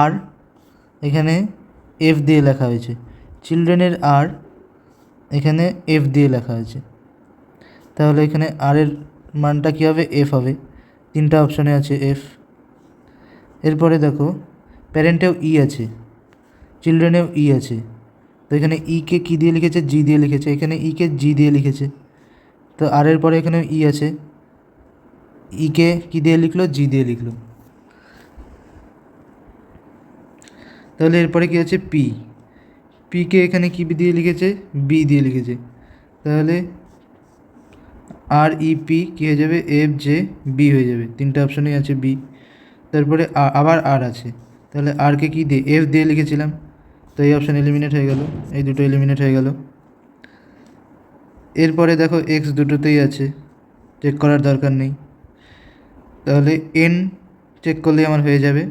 আর এখানে এফ দিয়ে লেখা হয়েছে, চিলড্রেনের আর এখানে এফ দিয়ে লেখা হয়েছে, তাহলে এখানে আর এর মানটা কী হবে? এফ হবে। তিনটা অপশানে আছে এফ। এরপরে দেখো, প্যারেন্টেও ই আছে, চিলড্রেনেও ই আছে, তো এখানে ইকে কী দিয়ে লিখেছে? জি দিয়ে লিখেছে, এখানে ইকে জি দিয়ে লিখেছে, তো আর এর পরে এখানেও ই আছে, ইকে কী দিয়ে লিখলো? জি দিয়ে লিখলো। তাহলে এরপরে কী আছে? পিকে এখানে কী দিয়ে লিখেছে? বি দিয়ে লিখেছে, তাহলে REP কী হয়ে যাবে? FJB হয়ে যাবে। তিনটা অপশানেই আছে বি। তারপরে আবার আর আছে, তাহলে আরকে কী দিয়ে? এফ দিয়ে লিখেছিলাম, তো এই অপশান এলিমিনেট হয়ে গেল, এই দুটো এলিমিনেট হয়ে গেল। এরপরে দেখো এক্স দুটোতেই আছে, চেক করার দরকার নেই, তাহলে এন চেক করলেই আমার হয়ে যাবে।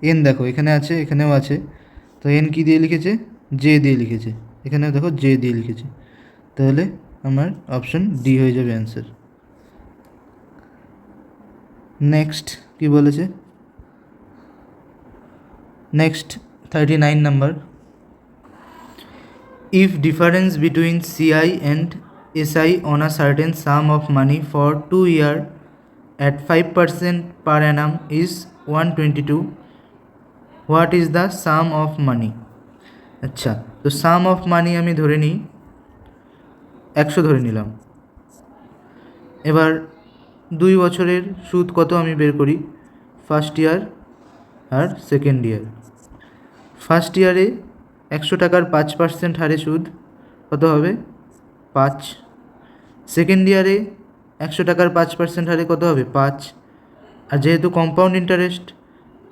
এন দেখো এখানে আছে, এখানেও আছে, তো এন কী দিয়ে লিখেছে? জে দিয়ে লিখেছে, এখানেও দেখো জে দিয়ে লিখেছে, তাহলে আমার অপশন ডি হয়ে যাবে অ্যান্সার। নেক্সট কি বলেছে? Next 39 number, if difference between CI and SI on a certain sum of money for 2 years at 5% per annum is 122, what is the sum of money? আচ্ছা, তো সাম অফ মানি আমি ধরে নিই 100 ধরে নিলাম। এবার 2 বছরের সুদ কত আমি বের করি, ফার্স্ট ইয়ার আর সেকেন্ড ইয়ার। ফার্স্ট ইয়ারে 100 টাকার 5% হারে সুদ কত হবে? 5। সেকেন্ড ইয়ারে 100 টাকার 5% হারে কত হবে? 5। আর যেহেতু কম্পাউন্ড ইন্টারেস্ট,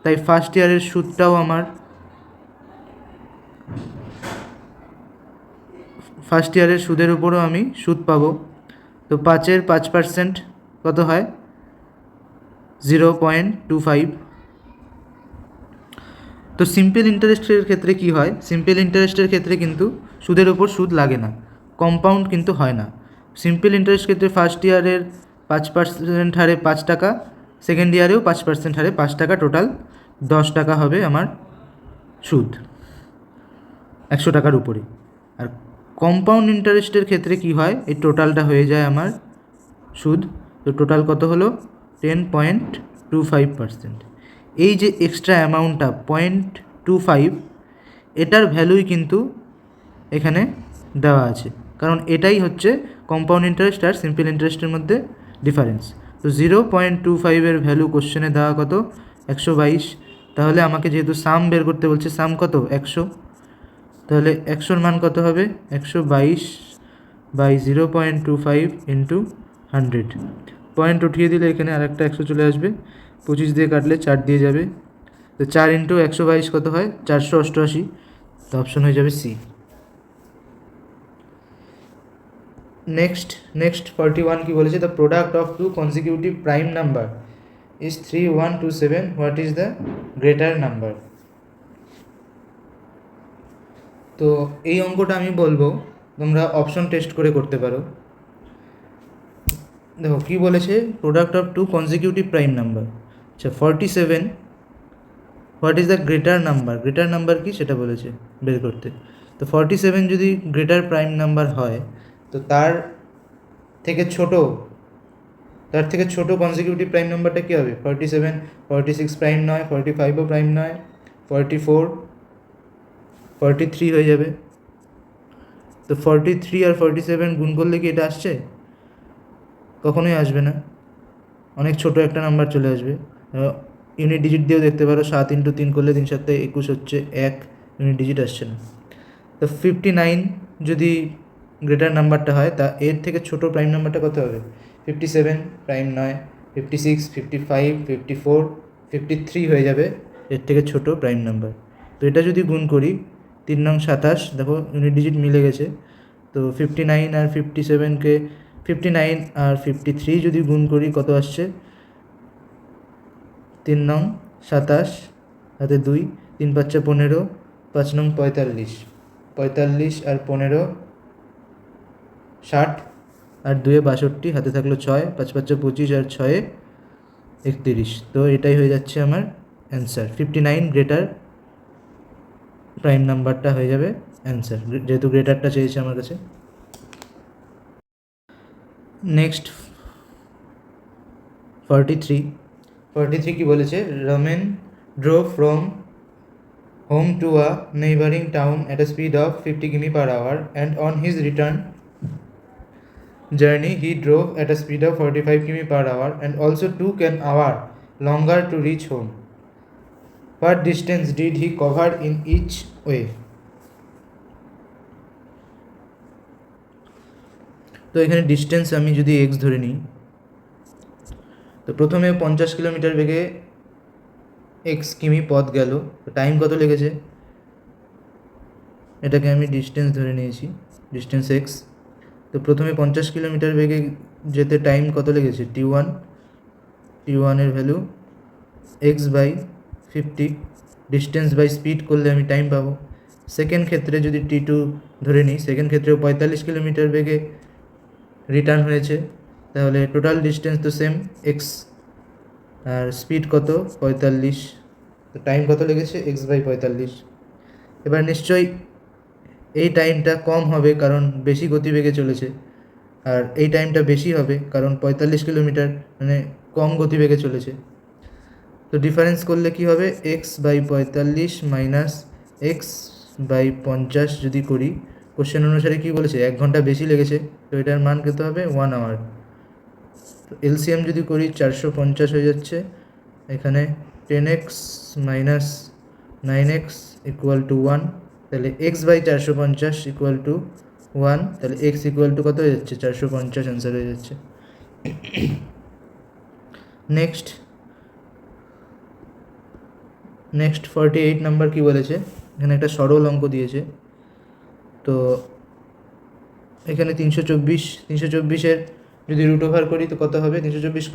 তাই ফার্স্ট ইয়ারের সুদটাও আমার ফার্স্ট ইয়ারের সুদের উপরও আমি সুদ পাবো। তো 5-এর 5% কত হয়? 0.25। তো সিম্পল ইন্টারেস্টের ক্ষেত্রে কি হয়? সিম্পল ইন্টারেস্টের ক্ষেত্রে কিন্তু সুদের ওপর সুদ লাগে না, কম্পাউন্ড কিন্তু হয় না। সিম্পল ইন্টারেস্ট ক্ষেত্রে ফার্স্ট ইয়ারের 5% হারে 5 টাকা, সেকেন্ড ইয়ারেও 5% হারে 5 টাকা, টোটাল 10 টাকা হবে আমার সুদ 100 টাকার উপরে। আর কম্পাউন্ড ইন্টারেস্টের ক্ষেত্রে কি হয়? এই টোটালটা হয়ে যায় আমার সুদ। তো টোটাল কত হলো? 10.25%। এই যে এক্সট্রা অ্যামাউন্টটা 0.25, এটার ভ্যালুই কিন্তু এখানে দেওয়া আছে, কারণ এটাই হচ্ছে কম্পাউন্ড ইন্টারেস্ট আর সিম্পল ইন্টারেস্টের মধ্যে ডিফারেন্স। তো 0.25-এর ভ্যালু কোশ্চেনে দেওয়া কত? 122। তাহলে আমাকে যেহেতু সাম বের করতে বলছে, সাম কত? 100। তাহলে 100-র মান কত হবে? 122/0.25 ইন্টু 100। পয়েন্ট উঠিয়ে দিলে এখানে আরেকটা 100 চলে আসবে, 25 দিয়ে কাটলে 4 দিয়ে যাবে, তো 4 ইন্টু 122 কত হয়? 488। তো অপশন হয়ে যাবে সি। নেক্সট 41 কি বলেছে? The product of two consecutive prime number is 3127, what is the greater number? তো এই অঙ্কটা আমি বলবো তোমরা অপশন টেস্ট করে করতে পারো। দেখো কী বলেছে, product of two consecutive prime number. আচ্ছা, 47, what is the greater number? Greater number কি সেটা বলেছে বের করতে। তো 47 যদি গ্রেটার প্রাইম নাম্বার হয়, তো তার থেকে ছোট কনজিকিউটিভ প্রাইম নাম্বারটা কী হবে? 47, 46 প্রাইম নয়, 45ও প্রাইম নয়, 44, 43 হয়ে যাবে। তো 43 আর 47 গুণ করলে কি এটা আসছে? কখনোই আসবে না, অনেক ছোট একটা নাম্বার চলে আসবে। ইউনিট ডিজিট দিয়েও দেখতে পারো, 7 × 3 করলে 3 7 21 হচ্ছে, 1 ইউনিট ডিজিট আসছে না। তো 59 যদি গ্রেটার নাম্বারটা হয়, তা এর থেকে ছোট প্রাইম নাম্বারটা কত হবে? 57 প্রাইম নয়, 56, 55, 54, 53 হয়ে যাবে এর থেকে ছোট প্রাইম নাম্বার। তো এটা যদি গুণ করি, 3 নং 27, দেখো ইউনিট ডিজিট মিলে গেছে। তো 59 আর 57কে 59 আর 53 যদি গুণ করি কত আসছে? 3 নং 27 হাতে 2, 3 5 15, 5 নং 45, 45 আর 15 60, আর 2 62, হাতে থাকলো 6, 5 5 25 আর 6 31। তো এটাই হয়ে যাচ্ছে আমার অ্যান্সার। 59 গ্রেটার প্রাইম নাম্বারটা হয়ে যাবে অ্যান্সার, যেহেতু গ্রেটারটা চেয়েছে আমার কাছে। নেক্সট 43 কি বলেছে? Ramen drove from home to a neighboring town at a speed of 50 km/h, and on his return journey he drove at a speed of 45 km/h and also took an hour longer to reach home. What distance did he cover in each way? তো এখানে distance আমি যদি x ধরে নিই, তো প্রথমে 50 kilometre বেগে x কিমি পথ গেল, তো টাইম কত লেগেছে? এটাকে আমি ডিস্টেন্স ধরে নিয়েছি, ডিস্টেন্স x। তো প্রথমে 50 কিলোমিটার বেগে যেতে টাইম কত লেগেছে? t1 এর value x/50, distance by speed করলে আমি টাইম পাবো। সেকেন্ড ক্ষেত্রে যদি t2 ধরে নিই, সেকেন্ড ক্ষেত্রেও 45 কিলোমিটার বেগে রিটার্ন হয়েছে, তাহলে টোটাল ডিস্টেন্স তো সেম x, আর স্পিড কত? 45, তো টাইম কত লেগেছে? x/45। এবার নিশ্চয়ই এই টাইমটা কম হবে কারণ বেশি গতিবেগে চলেছে, আর এই টাইমটা বেশি হবে কারণ 45 কিলোমিটার মানে কম গতিবেগে চলেছে। তো ডিফারেন্স করলে কি হবে? x/45 মাইনাস x/50 যদি করি, কোশ্চেন অনুসারে কি বলেছে? 1 ঘন্টা বেশি লেগেছে, তো এটার মান কত হবে? 1 আওয়ার। তো এলসিএম যদি করি 450 হয়ে যাচ্ছে, এখানে 10x minus 9x equal to 1, তাহলে x/450 ইকুয়াল টু 1, তাহলে x ইকুয়াল টু কত হয়ে যাচ্ছে? 450 অ্যান্সার হয়ে যাচ্ছে। নেক্সট 48 নাম্বার কি বলেছে? এখানে একটা সরল অঙ্ক দিয়েছে। তো এখানে 324 যদি রুট ওভার করি তো কত হবে? 324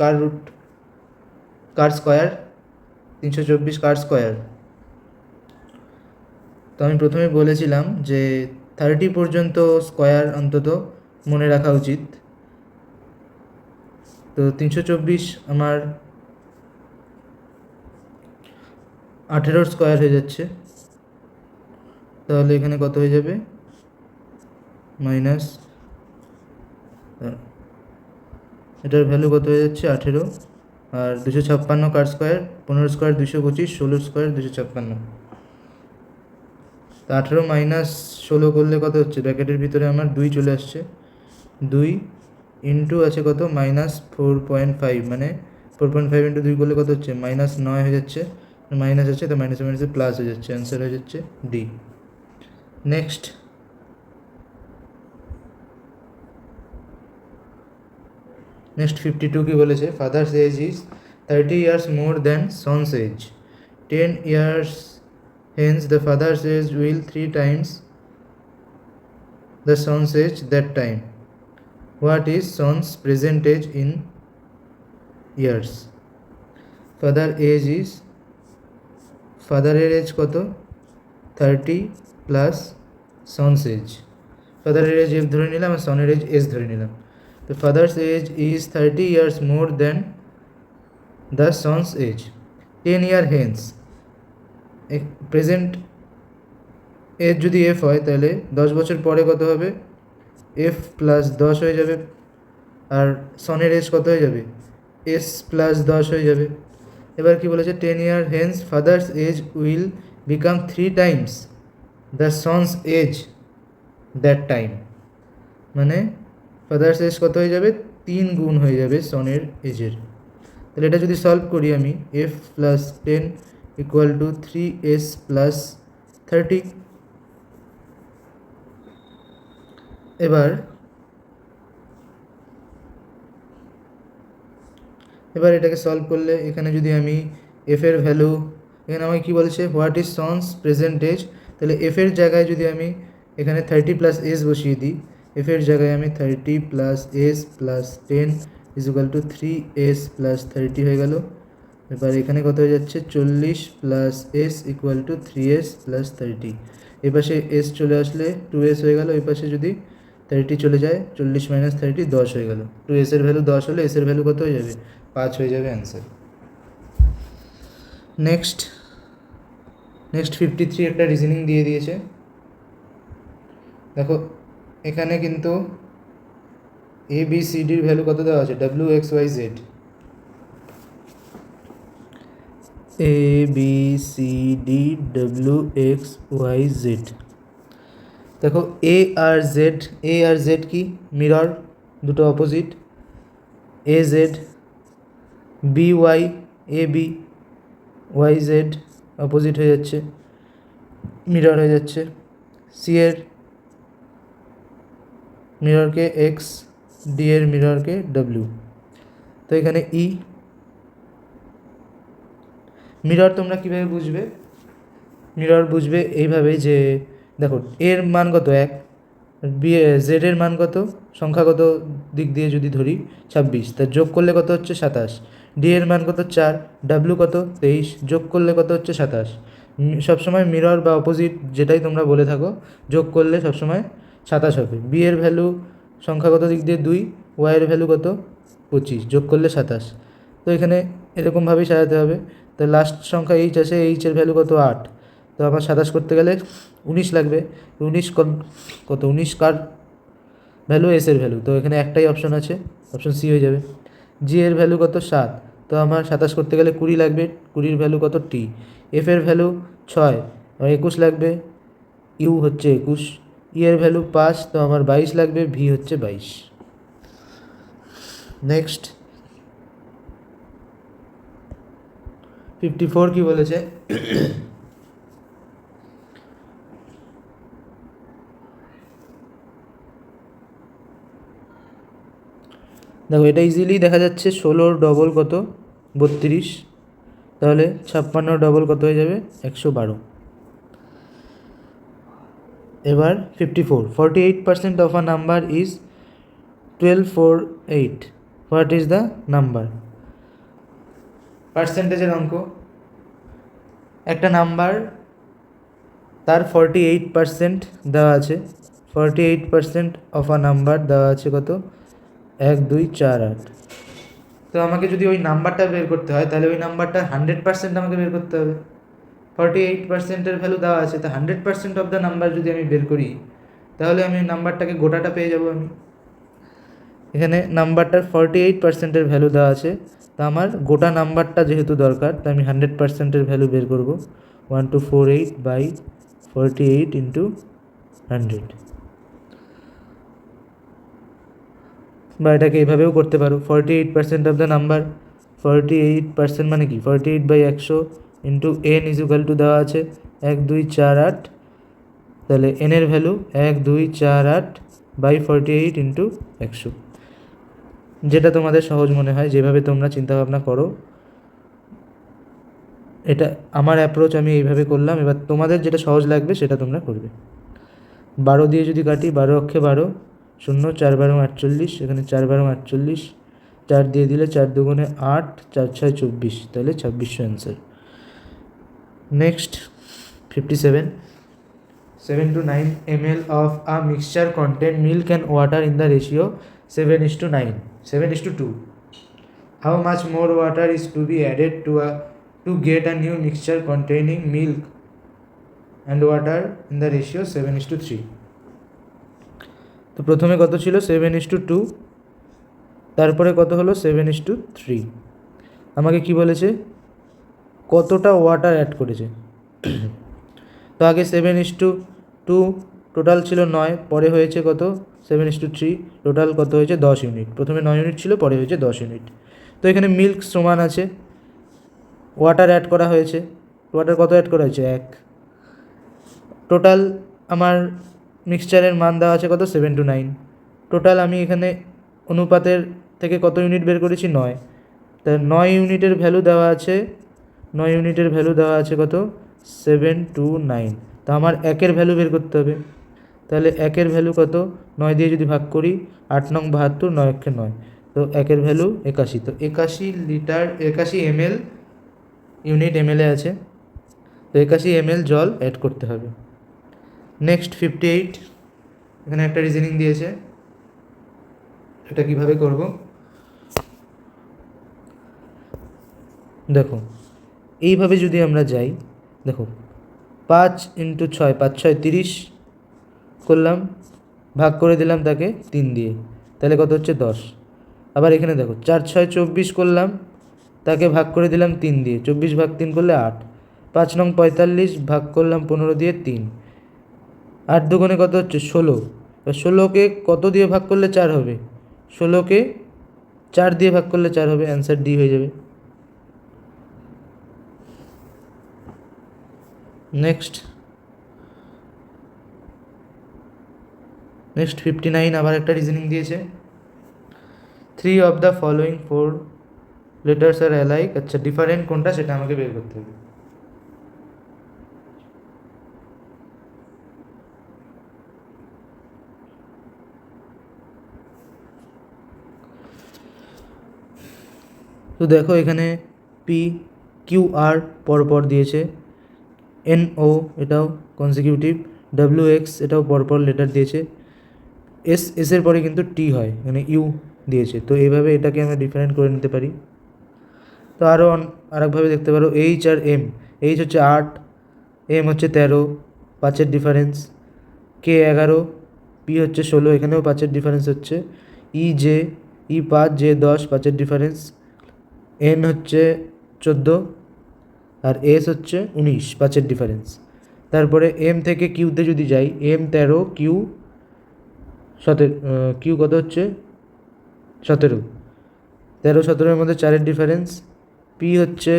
কার স্কোয়ার, 324 কার স্কোয়ার। তো আমি প্রথমে বলেছিলাম যে 30 পর্যন্ত স্কোয়ার অন্তত মনে রাখা উচিত। তো 324 আমার 18 স্কোয়ার হয়ে যাচ্ছে, তাহলে এখানে কত হয়ে যাবে? মাইনাস, এটার ভ্যালু কত হয়ে যাচ্ছে? 18, আর 256 কার স্কোয়ার, 15 স্কোয়ার 225, 16 স্কোয়ার 256। তো 18 মাইনাস 16 করলে কত হচ্ছে? ব্র্যাকেটের ভিতরে আমার 2 চলে আসছে, 2 ইন্টু আছে কত? মাইনাস 4.5, মানে 4.5 ইন্টু 2 করলে কত হচ্ছে? মাইনাস 9 হয়ে যাচ্ছে, মাইনাস আছে তো মাইনাসে মাইনাসে প্লাস হয়ে যাচ্ছে, অ্যান্সার হয়ে যাচ্ছে ডি। নেক্সট 52 কি বলেছে? Father's age is 30 years more than son's age. 10 years hence the father's age will 3 times the son's age that time. What is son's present age in years? Father age is, ফাদারের age কত? 30 plus son's age. ফাদারের age F ধরে নিলাম আর সনের age S ধরে নিলাম। তো father's age is 30 years more than the son's age. 10 year hence, present age যদি এফ হয় তাহলে 10 বছর পরে কত হবে? এফ প্লাস 10 হয়ে যাবে, আর সনের এজ কত হয়ে যাবে? এস প্লাস 10 হয়ে যাবে। এবার কি বলেছে? 10 year hence father's age will become 3 times the son's age that time. মানে ফাদার্স এজ কত হয়ে যাবে, 3 গুণ হয়ে যাবে সনের এজের। তাহলে এটা যদি সলভ করি আমি, f plus 10 equal to 3s plus 30। এবার এটাকে সলভ করলে এখানে যদি আমি f এর ভ্যালু, এখানে আমাকে কী বলছে, what is son's present age, তাহলে f এর জায়গায় যদি আমি এখানে 30 প্লাস এস বসিয়ে দিই, f এর জায়গায় আমি 30 plus S plus 10 is equal two 3s plus 30 হয়ে গেল। এবার এখানে কত হয়ে যাচ্ছে, 40 plus S equal to 3s plus 30। এই পাশে এস চলে আসলে 2s হয়ে গেল, এই পাশে যদি 30 চলে যায়, 40 মাইনাস 30 10 হয়ে গেল। 2s এর ভ্যালু 10 হলে s এর ভ্যালু কত হয়ে যাবে, 5 হয়ে যাবে অ্যান্সার। নেক্সট 53 একটা রিজনিং দিয়ে দিয়েছে। দেখো এখানে কিন্তু এ বি সি ডির ভ্যালু কত দেওয়া আছে, W X Y Z, A B C D W X Y Z. দেখো এ আর জেড কি মিরর, দুটো opposite. A Z, B Y, A B, Y Z opposite হয়ে যাচ্ছে, মিরর হয়ে যাচ্ছে। সি এর মিররকে এক্স, ডি এর মিররকে ডাব্লিউ। তো এখানে ই মিরর তোমরা কীভাবে বুঝবে, মিরর বুঝবে এইভাবে যে দেখো এর মান কত 1, বি জেডের মান কত, সংখ্যাগত দিক দিয়ে যদি ধরি 26, তা যোগ করলে কত হচ্ছে 27। ডি এর মান কত 4, ডাব্লিউ কত 23, যোগ করলে কত হচ্ছে 27। সবসময় মিরর বা অপোজিট যেটাই তোমরা বলে থাকো, যোগ করলে সবসময় 27 হবে। বি এর ভ্যালু সংখ্যাগত দিক দিয়ে 2, ওয়াই এর ভ্যালু কত 25, যোগ করলে 27। তো এখানে এরকমভাবেই সাজাতে হবে। তো লাস্ট সংখ্যা এইচ আছে, এইচের ভ্যালু কত 8, তো আমার 27 করতে গেলে 19 লাগবে। 19 কত 19 কার ভ্যালু, এস এর ভ্যালু, তো এখানে একটাই অপশন আছে, অপশন সি হয়ে যাবে। জি এর ভ্যালু কত 7, তো আমার 27 করতে গেলে 20 লাগবে, 20-র ভ্যালু কত টি। এফ এর ভ্যালু 6, 21 লাগবে, ইউ হচ্ছে 21। ই এর ভ্যালু 5, তো আমার 22 লাগবে, ভি হচ্ছে 22। নেক্সট 54 কি বলেছে, দেখো এটা ইজিলি দেখা যাচ্ছে, 16 ডবল কত 32, তাহলে 56 ডবল কত হয়ে যাবে 112। এবার 48% of a number is 1248, what is the number. পার্সেন্টেজের অঙ্ক, একটা নাম্বার তার 48% দেওয়া আছে, 48% অফ আ নাম্বার দেওয়া আছে কত 1 2 4 8। তো আমাকে যদি ওই নাম্বারটা বের করতে হয়, তাহলে ওই নাম্বারটা 100% আমাকে বের করতে হবে। 48%-এর ভ্যালু দেওয়া আছে, তো 100% অফ দ্য নাম্বার যদি আমি বের করি, তাহলে আমি নাম্বারটাকে গোটাটা পেয়ে যাব আমি। এখানে নাম্বারটার 48%-এর ভ্যালু দেওয়া আছে, তা আমার গোটা নাম্বারটা যেহেতু দরকার, তা আমি 100%-এর ভ্যালু বের করব। 1248 বাই 48 ইন্টু 100, বা এটাকে এভাবেও করতে পারো। 48% অফ দ্য নাম্বার, 48% মানে কি 48 by 100 into N is equal to দেওয়া আছে 1 2 4 8, তাহলে এন এর ভ্যালু 1 2 4 8 বাই 48 ইন্টু 100, যেটা তোমাদের সহজ মনে হয়, যেভাবে তোমরা চিন্তাভাবনা করো। এটা আমার অ্যাপ্রোচ, আমি এইভাবে করলাম। এবার তোমাদের যেটা সহজ লাগবে সেটা তোমরা করবে। 12 দিয়ে যদি কাটি, 12 অক্ষে 12, 0 4 12 48, এখানে 4 12 48, 4 দিয়ে দিলে 4 দুগুণে 8, 4 6 24, তাহলে 2600 answer. Next 57, 7 to 9 ml of a mixture contain milk and water in the ratio 7:9, 7:2. How much more water is to be added to get a new mixture containing milk and water in the ratio 7:3? তো প্রথমে কত ছিল 7:2, তারপরে কত হলো 7:3। আমাকে কি বলেছে, কতটা ওয়াটার অ্যাড করেছে। তো আগে 7:2 টোটাল ছিল 9, পরে হয়েছে কত 7:3, টোটাল কত হয়েছে 10 ইউনিট। প্রথমে 9 ইউনিট ছিল, পরে হয়েছে 10 ইউনিট। তো এখানে মিল্ক সমান আছে, ওয়াটার অ্যাড করা হয়েছে, ওয়াটার কত অ্যাড করা হয়েছে 1। টোটাল আমার মিক্সচারের মান দেওয়া আছে কত 7:9। টোটাল আমি এখানে অনুপাতের থেকে কত ইউনিট বের করেছি 9। তা 9 ইউনিটের ভ্যালু দেওয়া আছে, 9 ইউনিটের ভ্যালু দেওয়া আছে কত 729। তা আমার 1-এর ভ্যালু বের করতে হবে। তাহলে 1-এর ভ্যালু কত, 9 দিয়ে যদি ভাগ করি 8 নং 72, 9 9, তো 1-এর ভ্যালু 81। তো 81 লিটার 81 ml, ইউনিট ml এ আছে, তো 81 ml জল অ্যাড করতে হবে। নেক্সট 58, এখানে একটা রিজনিং দিয়েছে, এটা কিভাবে করব দেখো। এইভাবে যদি আমরা যাই, দেখো 5 × 6, 5 6 30 করলাম, ভাগ করে দিলাম তাকে 3 দিয়ে, তাহলে কত হচ্ছে 10। আবার এখানে দেখো 4 6 24 করলাম, তাকে ভাগ করে দিলাম 3 দিয়ে, 24 ভাগ 3 করলে 8। 5 নং 45 ভাগ করলাম 15 দিয়ে 3, 8 দুগুণে কত হচ্ছে 16। এবার 16কে কত দিয়ে ভাগ করলে 4 হবে, 16কে 4 দিয়ে ভাগ করলে 4 হবে, অ্যান্সার ডি হয়ে যাবে। নেক্সট 59, আবার একটা রিজনিং দিয়েছে। 3 of the following 4 letters are alike, আচ্ছা ডিফারেন্ট কোনটা সেটা আমাকে বের করতে হবে। তো দেখো এখানে পি কিউ আর পরপর দিয়েছে, এন ও এটাও কনসিকিউটিভ, ডাব্লিউ এক্স এটাও পরপর লেটার দিয়েছে, এসের পরে কিন্তু টি হয়, মানে ইউ দিয়েছে। তো এইভাবে এটাকে আমরা ডিফারেন্ট করে নিতে পারি। তো আরও আরেকভাবে দেখতে পারো, এইচ আর এম, এইচ হচ্ছে 8, এম হচ্ছে 13, 5-এর ডিফারেন্স, কে 11, পি হচ্ছে 16, এখানেও 5-এর ডিফারেন্স হচ্ছে, ই জে, ই 5, জে 10, 5-এর ডিফারেন্স, এন হচ্ছে 14 আর এস হচ্ছে 19, 5-এর ডিফারেন্স। তারপরে এম থেকে কিউতে যদি যাই, এম 13, কিউ 17, কিউ কত হচ্ছে 17, 13 17-এর মধ্যে 4-এর ডিফারেন্স, পি হচ্ছে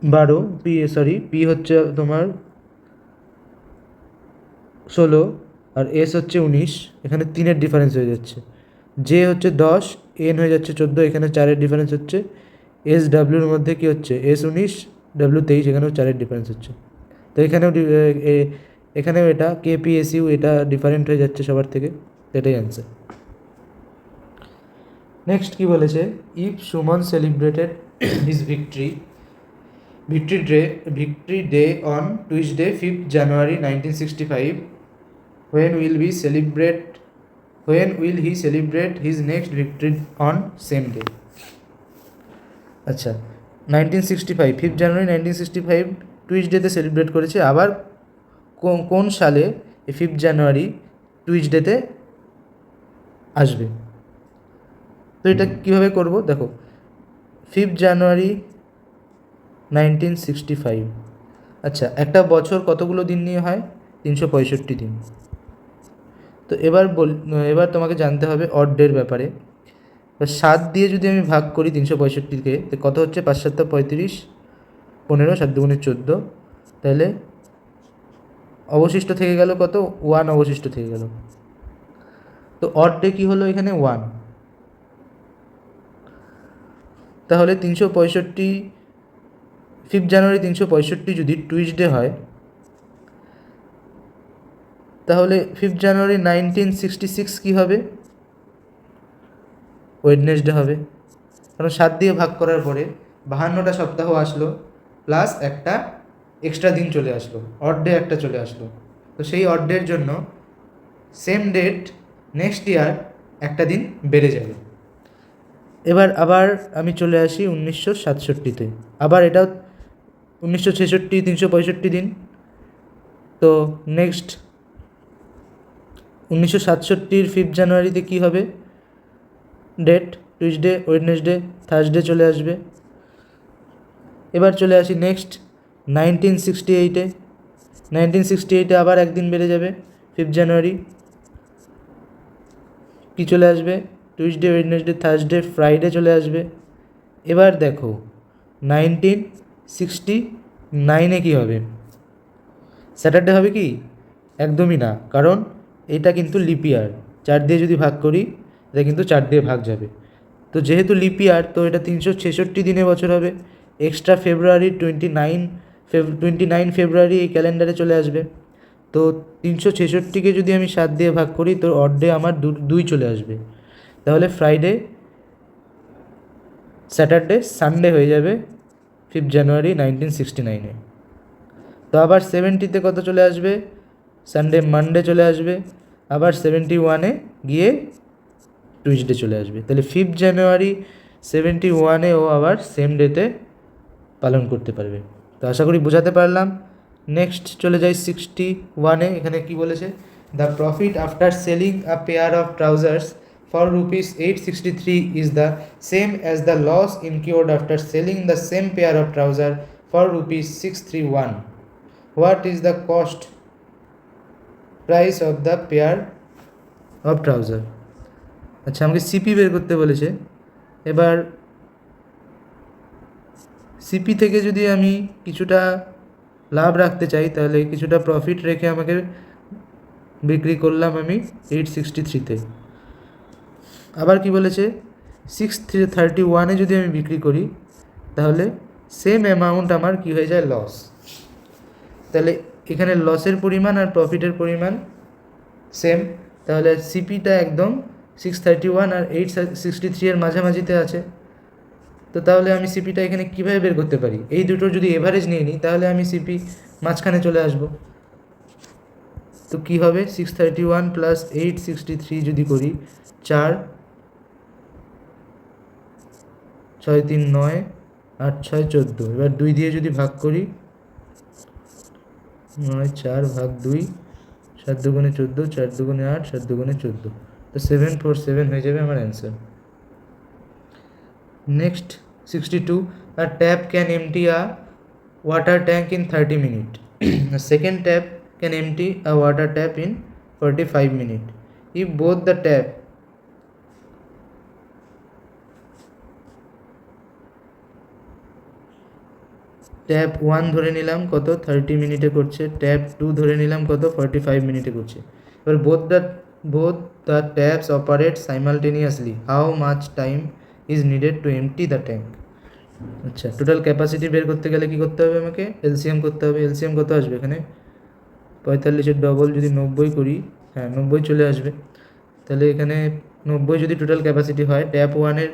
12, পি হচ্ছে তোমার 16 আর এস হচ্ছে 19, এখানে 3-এর ডিফারেন্স হয়ে যাচ্ছে, জে হচ্ছে 10, এন হয়ে যাচ্ছে 14, এখানে 4-এর ডিফারেন্স হচ্ছে, এস ডাব্লিউর মধ্যে কি হচ্ছে এস 19, ডাব্লিউ 23, এখানেও 4-এর ডিফারেন্স হচ্ছে। তো এখানেও এটা কেপিএসইউ এটা ডিফারেন্ট হয়ে যাচ্ছে সবার থেকে, এটাই অ্যান্সার। নেক্সট কি বলেছে, if Suman celebrated his victory day on Tuesday 5th January 1965, when will he celebrate his next victory on same day? আচ্ছা 1965, 5th January 1965 টুইসডেতে সেলিব্রেট করেছে, আবার কোন সালে 5th জানুয়ারি টুইসডেতে আসবে। তো এটা কীভাবে করব দেখো, 5th জানুয়ারি 1965, আচ্ছা একটা বছর কতগুলো দিন নিয়ে হয় 365 দিন। তো এবার তোমাকে জানতে হবে অড ডের ব্যাপারে। 7 দিয়ে যদি আমি ভাগ করি 365কে, তো কত হচ্ছে 5 7 35, 15, 7 2 14, তাহলে অবশিষ্ট থেকে গেল কত 1, অবশিষ্ট থেকে গেল। তো অড ডে কী হলো এখানে 1, তাহলে 365, 5th জানুয়ারি 365 যদি টুইসডে হয়, তাহলে 5th জানুয়ারি 1966 কী হবে, ওয়েডনেসডে হবে, কারণ 7 দিয়ে ভাগ করার পরে 52টা সপ্তাহ আসলো, প্লাস একটা এক্সট্রা দিন চলে আসলো, অড ডে একটা চলে আসলো। তো সেই অড ডের জন্য সেম ডেট নেক্সট ইয়ার একটা দিন বেড়ে যাবে। আবার আমি চলে আসি 1967-তে, আবার এটাও 1966 365 দিন। তো নেক্সট 1967 5th জানুয়ারিতে কী হবে ডেট, টুইসডে, ওয়েডনেসডে, থার্সডে চলে আসবে। এবার চলে আসি নেক্সট 1968-এ, 1968-এ আবার একদিন বেড়ে যাবে 5th জানুয়ারি, কী চলে আসবে, টিউসডে, ওয়েডনেসডে, থার্সডে, ফ্রাইডে চলে আসবে। এবার দেখো 1969 কী হবে, স্যাটারডে হবে কি? একদমই না, কারণ এটা কিন্তু লিপ ইয়ার, 4 দিয়ে যদি ভাগ করি এটা কিন্তু 4 দিয়ে ভাগ যাবে। তো যেহেতু লিপ ইয়ার, তো এটা 366 দিনে বছর হবে। এক্সট্রা ফেব্রুয়ারি 29 ফেব্রুয়ারি এই ক্যালেন্ডারে চলে আসবে। তো 366কে যদি আমি 7 দিয়ে ভাগ করি তো অর্ধে আমার 2 চলে আসবে। তাহলে ফ্রাইডে, স্যাটারডে, সানডে হয়ে যাবে 5 জানুয়ারি 1969-এ। তো আবার 70-তে কত চলে আসবে, সানডে, মানডে চলে আসবে। আবার 71-এ গিয়ে টিউসডে চলে আসবে। তাহলে 5 জানুয়ারি 71-এ ও আবার সেম ডেতে পালন করতে পারবে। তো আশা করি বোঝাতে পারলাম। নেক্সট চলে যাই 61-এ। এখানে কি বলেছে, the profit after selling a pair of trousers for rupees 863 is the same as the loss incurred after selling the same pair of trousers for rupees 631. What is the cost price of the pair of trousers? আচ্ছা, আমাকে CP বের করতে বলেছে। এবার CP থেকে যদি আমি কিছুটা লাভ রাখতে চাই তাহলে কিছুটা প্রফিট রেখে আমাকে বিক্রি করলাম আমি 863-তে। আবার কি বলেছে, 631-এ যদি আমি বিক্রি করি তাহলে সেম অ্যামাউন্ট আমার কি হয়ে যায়, লস। তাহলে এখানে লসের পরিমাণ আর প্রফিটের পরিমাণ সেম, তাহলে সিপিটা একদম 631 আর 863-এর মাঝামাঝিতে আছে। তো তাহলে আমি সিপিটা এখানে কীভাবে বের করতে পারি, এই দুটোর যদি এভারেজ নিয়ে নিই তাহলে আমি সিপি মাঝখানে চলে আসব। তো কী হবে, 631 প্লাস 863 যদি করি, 4 6 3 9 8 6 14, এবার 2 দিয়ে যদি ভাগ করি, 9 4 ভাগ 2, 7 দুগুণে 14, 4 দুগুণে 8, 7 দুগুণে 14, তো 747 হয়ে যাবে আমার answer. Next 62, a tap can empty a water tank in 30 minutes. A second tap can empty a water tap in 45 minutes. If both the tap 1 ধরে নিলাম কত 30 মিনিটে করছে, ট্যাপ 2 ধরে নিলাম কত 45 মিনিটে করছে। এবার both the taps operate simultaneously. How much time is needed to empty the tank? আচ্ছা, টোটাল ক্যাপাসিটি বের করতে গেলে কি করতে হবে, আমাকে এলসিএম করতে হবে। এলসিএম কত আসবে এখানে, 45-এর ডবল যদি 90 করি, হ্যাঁ 90 চলে আসবে। তাহলে এখানে 90 যদি টোটাল ক্যাপাসিটি হয়, ট্যাপ 1-এর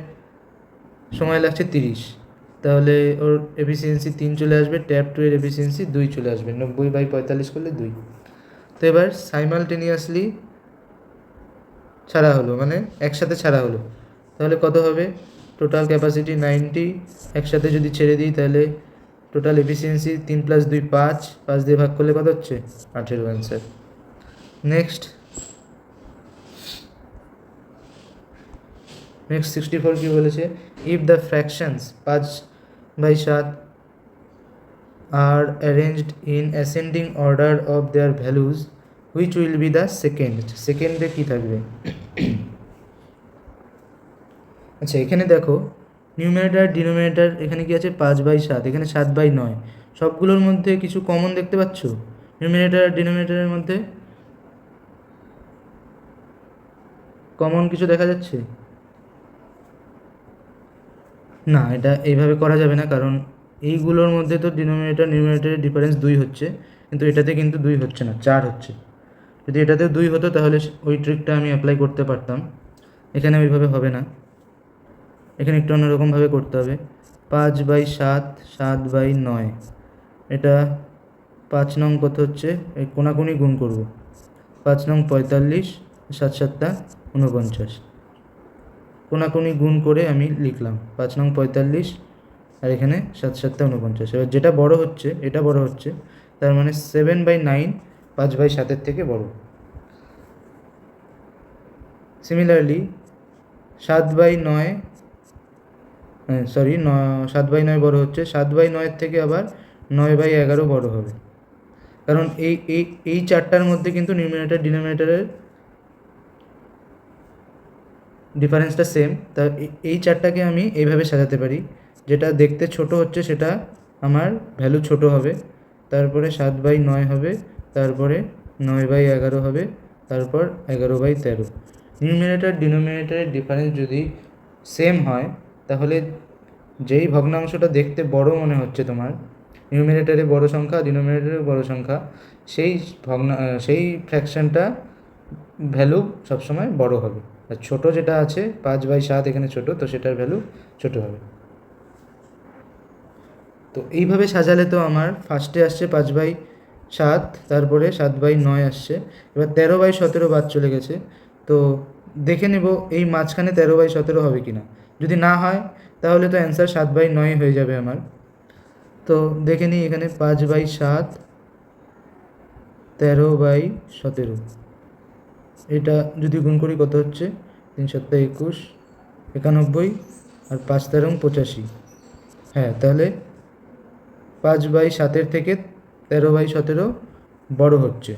সময় লাগছে 30, তাহলে ওর এফিসিয়েন্সি 3 চলে আসবে, ট্যাপ 2-এর এফিসিয়েন্সি 2 চলে আসবে, 90/45 করলে 2। তো এবার সাইমালটেনিয়াসলি ছাড়া হলো, মানে একসাথে ছাড়া হলো, তাহলে কত হবে, টোটাল ক্যাপাসিটি 90, একসাথে যদি ছেড়ে দিই তাহলে টোটাল এফিসিয়েন্সি 3 + 2 5, 5 দিয়ে ভাগ করলে কত হচ্ছে, 18 অ্যান্সার। নেক্সট 64 কি বলেছে, if the fractions 5/7 are arranged in ascending order of their values, which will be the সেকেন্ডে কী থাকবে। আচ্ছা, এখানে দেখো নিউমারেটর ডিনোমিনেটর এখানে কি আছে 5/7, এখানে 7/9, সবগুলোর মধ্যে কিছু কমন দেখতে পাচ্ছ, নিউমারেটর আর ডিনোমিনেটরের মধ্যে কমন কিছু দেখা যাচ্ছে না, এটা এইভাবে করা যাবে না, কারণ এইগুলোর মধ্যে তো ডিনোমিনেটর নিউমারেটরের ডিফারেন্স 2 হচ্ছে, কিন্তু এটাতে কিন্তু 2 হচ্ছে না, 4 হচ্ছে। যদি এটাতে 2 হতো তাহলে ওই ট্রিকটা আমি অ্যাপ্লাই করতে পারতাম, এখানে ওইভাবে হবে না, এখানে একটু অন্যরকমভাবে করতে হবে। 5/7, 7/9, এটা 5 নং কত হচ্ছে, এই কোনাকুনি গুণ করব, 5 নং 45, 7 7 49, কোনাকুনি গুণ করে আমি লিখলাম 5 নং 45 আর এখানে 7 7 49। এবার যেটা বড় হচ্ছে এটা বড় হচ্ছে, তার মানে 7/9 5/7-এর থেকে বড়। সিমিলারলি 7/9, 7/9 বড় হচ্ছে, 7/9-এর থেকে আবার 9/11 বড় হবে, কারণ এই 4টার মধ্যে কিন্তু নিউমিনেটর ডিনোমিনেটরের ডিফারেন্সটা সেম, তা এই চারটাকে আমি এইভাবে সাজাতে পারি, যেটা দেখতে ছোট হচ্ছে সেটা আমার ভ্যালু ছোট হবে, তারপরে 7/9 হবে, তারপরে 9/11 হবে, তারপর 11/13। নিউমিনেটর ডিনোমিনেটরের ডিফারেন্স যদি সেম হয় তাহলে যেই ভগ্নাংশটা দেখতে বড় মনে হচ্ছে তোমার, নিউমিনেটরে বড় সংখ্যা ডিনোমিনেটরে বড় সংখ্যা, সেই ফ্র্যাকশনটা ভ্যালু সবসময় বড় হবে, আর ছোটো যেটা আছে 5/7 এখানে ছোট, তো সেটার ভ্যালু ছোট হবে। তো এইভাবে সাজালে তো আমার ফার্স্টে আসছে 5/7, তারপরে 7/9 আসছে, এবার 13/17 বাদ চলে গেছে। তো দেখে নেব এই মাঝখানে 13/17 হবে কি না, যদি না হয় তাহলে তো অ্যান্সার 7/9 হয়ে যাবে আমার। তো দেখে নিই এখানে 5/7, 13/17, এটা যদি গুণ করি কত হচ্ছে, 3×7 21, 91, আর 5×13 85। হ্যাঁ, তাহলে 5/7 থেকে 13/17 বড় হচ্ছে।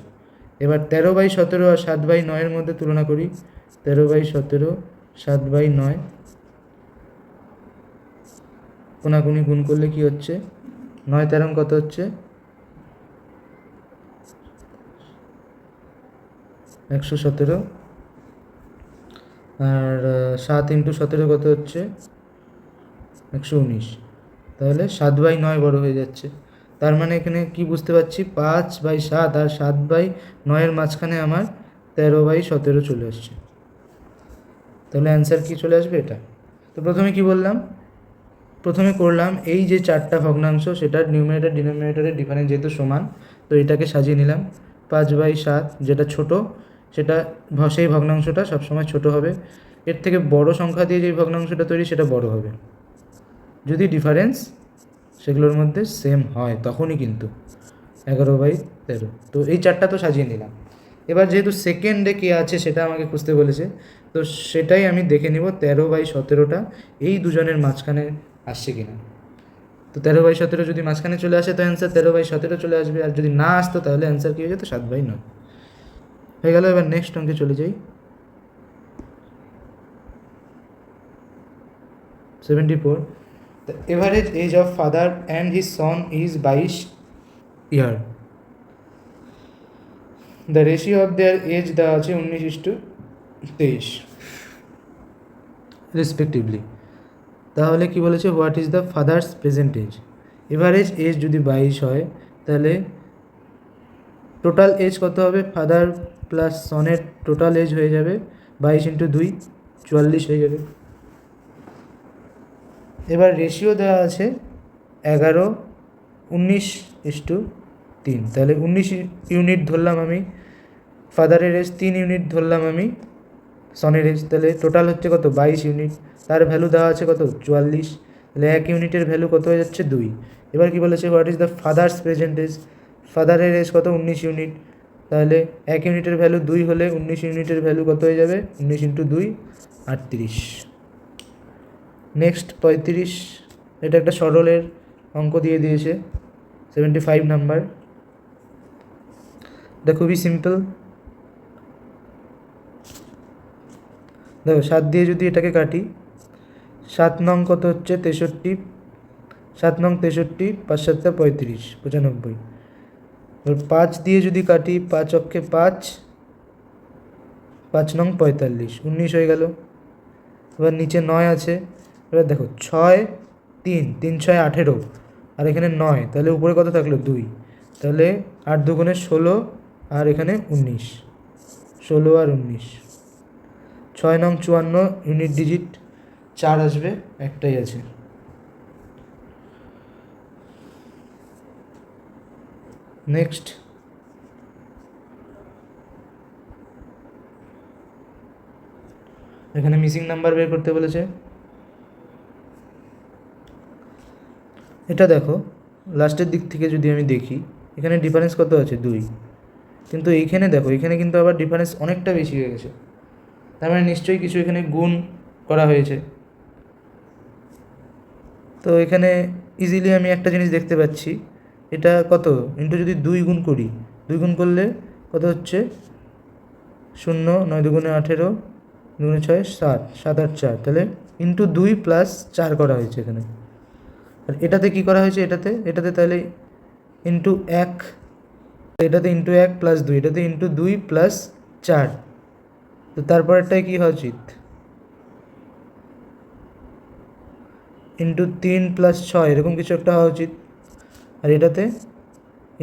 এবার 13/17 আর 7/9 মধ্যে তুলনা করি। 13/17, 7/9, কোনাকুনি গুণ করলে কি হচ্ছে, 9×13 কত হচ্ছে, 117, আর 7×17 কত হচ্ছে, 119। তাহলে 7/9 বড় হয়ে যাচ্ছে। তার মানে এখানে কি বুঝতে পারছি, 5/7 আর 7/9 মাঝখানে আমার 13/17 চলে আসছে। তাহলে অ্যান্সার কি চলে আসবে, এটা। তো প্রথমে কি বললাম, প্রথমে করলাম এই যে চারটা ভগ্নাংশ সেটার নিউমিনেটর ডিনোমিনেটরের ডিফারেন্স যেহেতু সমান, তো এটাকে সাজিয়ে নিলাম। 5/7 যেটা ছোট, সেটা সেই ভগ্নাংশটা সবসময় ছোট হবে, এর থেকে বড় সংখ্যা দিয়ে যে ভগ্নাংশটা তৈরি সেটা বড় হবে, যদি ডিফারেন্স সেগুলোর মধ্যে সেম হয় তখনই কিন্তু। 11/13। তো এই চারটা তো সাজিয়ে নিলাম। এবার যেহেতু সেকেন্ডে কে আছে সেটা আমাকে খুঁজতে বলেছে, তো সেটাই আমি দেখে নিব 13/17টা এই দুজনের মাঝখানে আসছে কিনা। তো 13/17 যদি মাঝখানে চলে আসে তো অ্যান্সার 13/17 চলে আসবে, আর যদি না আসতো তাহলে অ্যান্সার কী হয়ে যেত, 7/9 হয়ে গেল। এবার নেক্সট অঙ্কে চলে যাই। 74, the average age of father and his son is 22 year. The ratio of their age দেওয়া আছে 19:23 রেসপেক্টিভলি। তাহলে কি বলেছে, what is the father's present age. Average age যদি 22 হয় তাহলে টোটাল এজ কত হবে, ফাদার প্লাস সনের টোটাল এজ হয়ে যাবে 22 × 2 44 হয়ে যাবে। এবার রেশিও দেওয়া আছে 11:19:3, তাহলে 19 ইউনিট ধরলাম আমি ফাদারের এজ, 3 ইউনিট ধরলাম আমি সনের এজ, তাহলে টোটাল হচ্ছে কত, 22 ইউনিট। তার ভ্যালু দেওয়া আছে কত, 44, তাহলে 1 ইউনিটের ভ্যালু কত হয়ে যাচ্ছে, 2। এবার কি বলেছে, what is the father's present age. ফাদারের এজ কত, 19 ইউনিট, তাহলে 1 ইউনিটের ভ্যালু 2 হলে 19 ইউনিটের ভ্যালু কত হয়ে যাবে, 19 × 2 38। নেক্সট 35, এটা একটা সরলের অঙ্ক দিয়ে দিয়েছে, 75 নাম্বার। এটা খুবই সিম্পল। দেখো 7 দিয়ে যদি এটাকে কাটি, 7 নং কত হচ্ছে, 63, 7 নং 63, 5 7 35, 95। এবার 5 দিয়ে যদি কাটি, 5 অক্ষে 5, 5 নং 45, 19 হয়ে গেল। এবার নিচে 9 আছে, এবার দেখো 6, 3, 3 6 18, আর এখানে 9, তাহলে উপরে কত থাকলো, 2, তাহলে 8 2 16, আর এখানে 19, 16 আর 19। 6 নং 54, ইউনিট ডিজিট 4 আসবে, একটাই আছে। নেক্সট এখানে মিসিং নাম্বার বের করতে বলেছে। এটা দেখো লাস্টের দিক থেকে যদি আমি দেখি, এখানে ডিফারেন্স কত আছে, 2, কিন্তু এইখানে দেখো, এখানে কিন্তু আবার ডিফারেন্স অনেকটা বেশি হয়ে গেছে, তার মানে নিশ্চয়ই কিছু এখানে গুণ করা হয়েছে। তো এখানে ইজিলি আমি একটা জিনিস দেখতে পাচ্ছি, এটা কত ইন্টু যদি 2 গুণ করি, 2 গুণ করলে কত হচ্ছে, 0, 9 2 18, দুগুণে 6 7, 7 আর 4, তাহলে ইন্টু 2 প্লাস 4 করা হয়েছে এখানে। আর এটাতে কি করা হয়েছে, এটাতে তাহলে ইন্টু 1, এটাতে ইন্টু 1 প্লাস 2, এটাতে ইন্টু 2 প্লাস 4, তো তারপরেরটাই কী হওয়া উচিত, ইন্টু 3 প্লাস 6 এরকম কিছু একটা হওয়া উচিত। আর এটাতে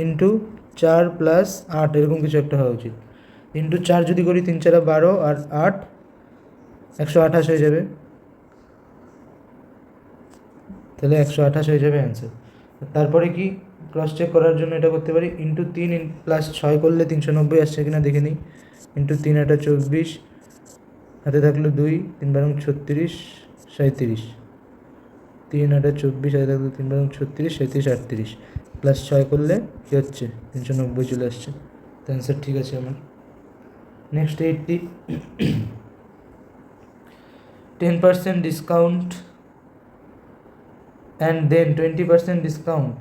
ইন্টু 4 প্লাস 8 এরকম কিছু একটা হওয়া উচিত। ইন্টু 4 যদি করি 3 4 12 আর 8 128 হয়ে যাবে, তাহলে 128 হয়ে যাবে অ্যান্সার। তারপরে কি ক্রস চেক করার জন্য এটা করতে পারি, ইন্টু 3 প্লাস 6 করলে 390 আসছে কিনা দেখে নিই। ইন্টু 3 এটা 24, হাতে থাকলো 2, 3 বারং 36 37, 3 এটা 24, হাতে থাকলো 3 বারং 36 37 38, প্লাস 6 করলে কী হচ্ছে 390 চলে আসছে, তো অ্যান্সার ঠিক আছে আমার। Next 80, 10% discount and then 20% discount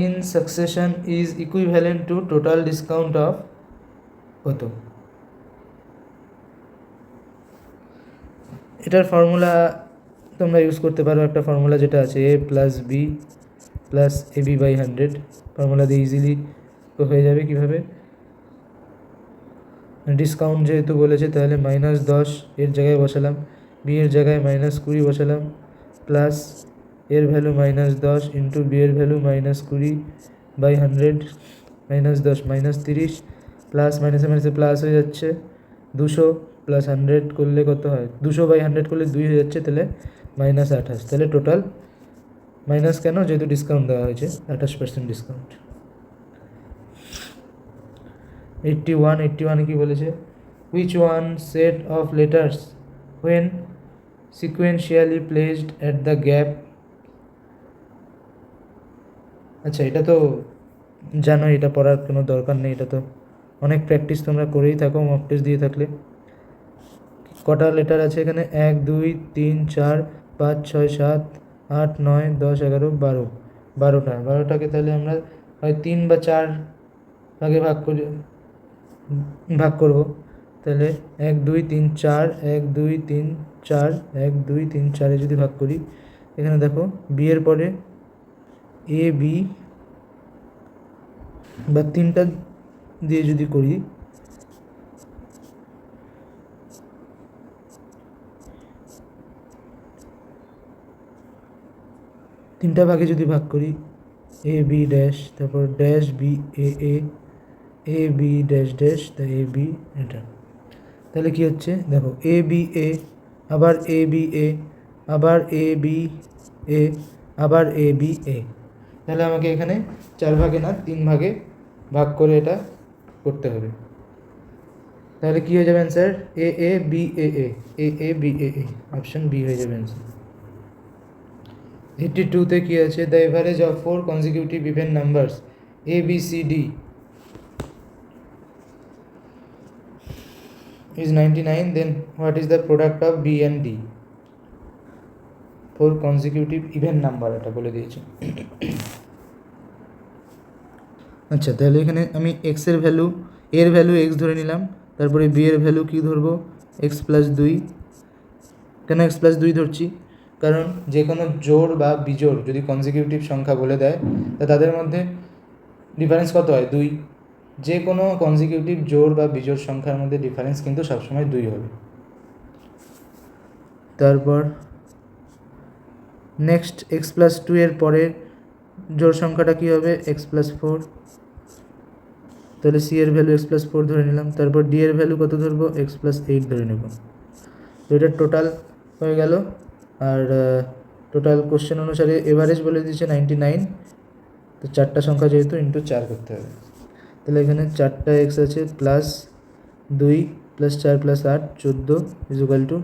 in succession is equivalent to total discount of কত। এটার ফর্মুলা তোমরা ইউজ করতে পারো, একটা ফর্মুলা যেটা আছে a plus B plus A B by 100, formula দিয়ে ইজিলি হয়ে যাবে। কীভাবে, ডিসকাউন্ট যেহেতু বলেছে তাহলে -10 এর জায়গায় বসালাম, বি এর জায়গায় -20 বসালাম, প্লাস এর ভ্যালু -10 ইন্টু বি এর ভ্যালু -20 বাই 100, -10 -30, প্লাস মাইনাসে মাইনাসে প্লাস হয়ে যাচ্ছে, 200 প্লাস 100 করলে কত হয়, 200 বাই 100 করলে 2 হয়ে যাচ্ছে, তাহলে -28, তাহলে টোটাল মাইনাস কেন, যেহেতু ডিসকাউন্ট দেওয়া হয়েছে 28% ডিসকাউন্ট। 81 কি বলেছে, which one set of letters when sequentially placed at the gap. আচ্ছা, এটা তো জানো, এটা পড়ার কোনো দরকার নেই, এটা তো অনেক প্র্যাকটিস তোমরা করেই থাকো মক টেস্ট দিয়ে থাকলে। কটা লেটার আছে এখানে, 1 2 3 4 5 6 7 8 9 10 11 12, 12টাকে তাহলে আমরা হয় 3 বা 4 ভাগে ভাগ করব, তাহলে 1 2 3 4 1 2 3 4 1 2 3 4 যদি ভাগ করি, এখানে দেখো বি এর পরে এ বি বা 3টা দিয়ে যদি করি, তিনটা ভাগে যদি ভাগ করি, এ বি ড্যাশ, তারপর dash B A B dash dash, তাই এ বি, এটা তাহলে কী হচ্ছে দেখো, এ বি এ, আবার এ বি এ, আবার এ বি এ, আবার এ বি এ, তাহলে আমাকে এখানে 4 ভাগে না 3 ভাগে ভাগ করে এটা করতে হবে। তাহলে কী হয়ে যাবে answer, A B A B A, option B হয়ে যাবে অ্যান্সার। 82তে কী আছে, the average of 4 consecutive even numbers A B C D is 99, then what is the product of b and d? 4 consecutive even number এটা বলে দিয়েছে। আচ্ছা, তাহলে এখানে আমি x এর ভ্যালু, এর ভ্যালু x ধরে নিলাম, তারপরে b এর ভ্যালু কি ধরবো, x প্লাস 2। কেন x প্লাস 2 ধরছি, কারণ যে কোনো জোড় বা বিজোড় যদি কনজিকিউটিভ সংখ্যা বলে দেয়, তা তাদের মধ্যে ডিফারেন্স কত হয়, 2। যে কোনো কনজিকিউটিভ জোড় বা বিজোড় সংখ্যার মধ্যে ডিফারেন্স কিন্তু সবসময় 2 হবে। তারপর নেক্সট এক্স প্লাস 2 এর পরের জোড় সংখ্যাটা কী হবে, এক্স প্লাস 4, তাহলে সি এর ভ্যালু এক্স প্লাস 4 ধরে নিলাম, তারপর ডি এর ভ্যালু কত ধরবো, এক্স প্লাস 8 ধরে নেব। তো এটা টোটাল হয়ে গেল। আর টোটাল কোশ্চেন অনুসারে এভারেজ বলে দিয়েছে 99, তো 4টা সংখ্যা যেহেতু ইন্টু 4 করতে হবে, তাহলে এখানে 4টা এক্স আছে, plus 2 plus 4 plus 8 14 equal to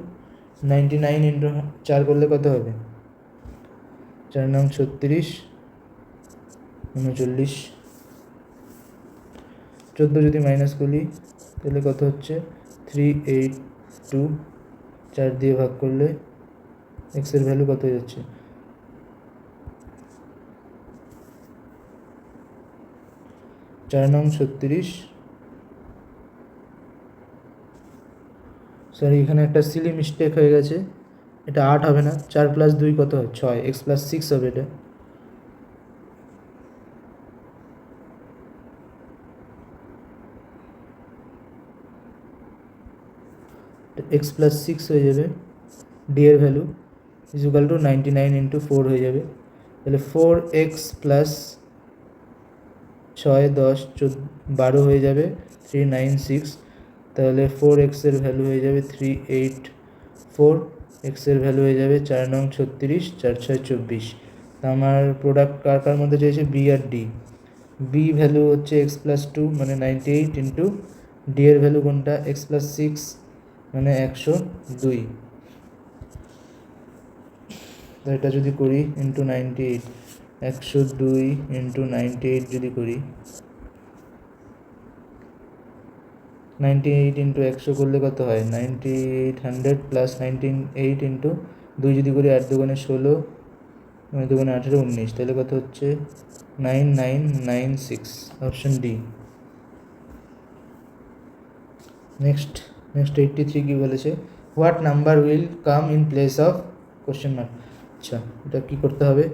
99 into 4 করলে কত হবে, 4 9 36 39, 14 যদি মাইনাস করি তাহলে কত হচ্ছে 382, 4 দিয়ে ভাগ করলে এক্সের ভ্যালু কত হয়ে যাচ্ছে, 4 9 36 সরি, এখানে একটা সিলি মিস্টেক হয়ে গেছে, এটা 8 হবে না, 4 + 2 কত হয় 6, x + 6 হবে এটা। x + 6 হয়ে যাবে, d এর ভ্যালু = 99 × 4 হয়ে যাবে। তাহলে 4x + 6 10 12 হয়ে যাবে 396। তাহলে 4x এর ভ্যালু হয়ে যাবে 384, x এর ভ্যালু হয়ে যাবে 4 নং 36, 4 6 24। তা আমার প্রোডাক্ট কার কার মধ্যে চাইছে, বি আর ডি। বি ভ্যালু হচ্ছে x + 2 মানে 98 × ডি এর ভ্যালু কোনটা, x + 6 মানে 102। তো এটা যদি করি × 98, 102 × 98 যদি করি, 98 × 100 করলে কত হয়, 9800 + 98 × 2 যদি করি, 8 দুগুণে 16, 9 দুগুণে 18, 19, তাহলে কত হচ্ছে 9996, অপশন ডি। নেক্সট 83 কি বলেছে, what number will come in place of question mark. আচ্ছা, এটা কি করতে হবে,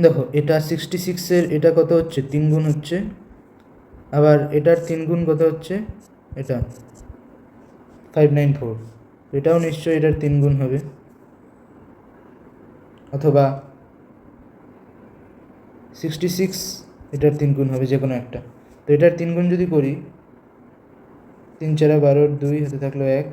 দেখো এটা 66-এর এটা কত হচ্ছে, 3 গুণ হচ্ছে, আবার এটার 3 গুণ কত হচ্ছে, এটা 594, এটাও নিশ্চয়ই এটার 3 গুণ হবে, অথবা 66 এটার 3 গুণ হবে, যে কোনো একটা। তো এটার 3 গুণ যদি করি, 3 4 12, 2 হাতে থাকলো 1,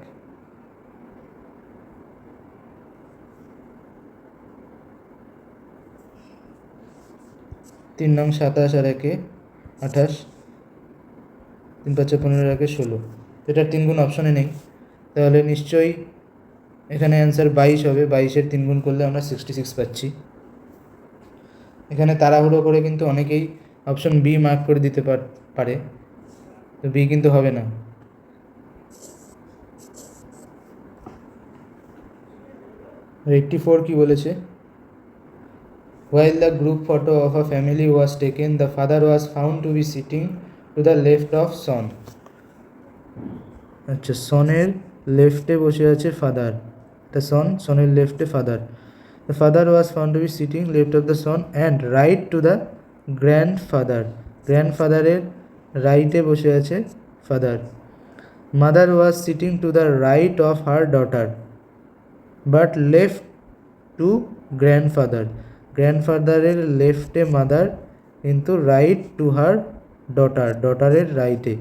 3 নং 27 আর 1 28, 3 5 15 আর 1 16। এটার 3 গুণ অপশনে নেই, তাহলে নিশ্চয়ই এখানে অ্যান্সার 22 হবে। 22-এর 3 গুণ করলে আমরা 66 পাচ্ছি। এখানে তাড়াহুড়ো করে কিন্তু অনেকেই অপশন বি মার্ক করে দিতে পারে, তো বি কিন্তু হবে না। আর 84 কি বলেছে, while the group photo of a family was taken, the father was found to be sitting to the left of son. আচ্ছা, সনের লেফটে বসে আছে ফাদার, এটা সনের লেফটে father. The father was found to be sitting left of the son and right to the grandfather. গ্র্যান্ডফাদারের রাইটে বসে আছে father. Mother was sitting to the right of her daughter but left to grandfather. গ্র্যান্ডফাদারের লেফটে mother, কিন্তু right to her daughter, ডটারের রাইটে।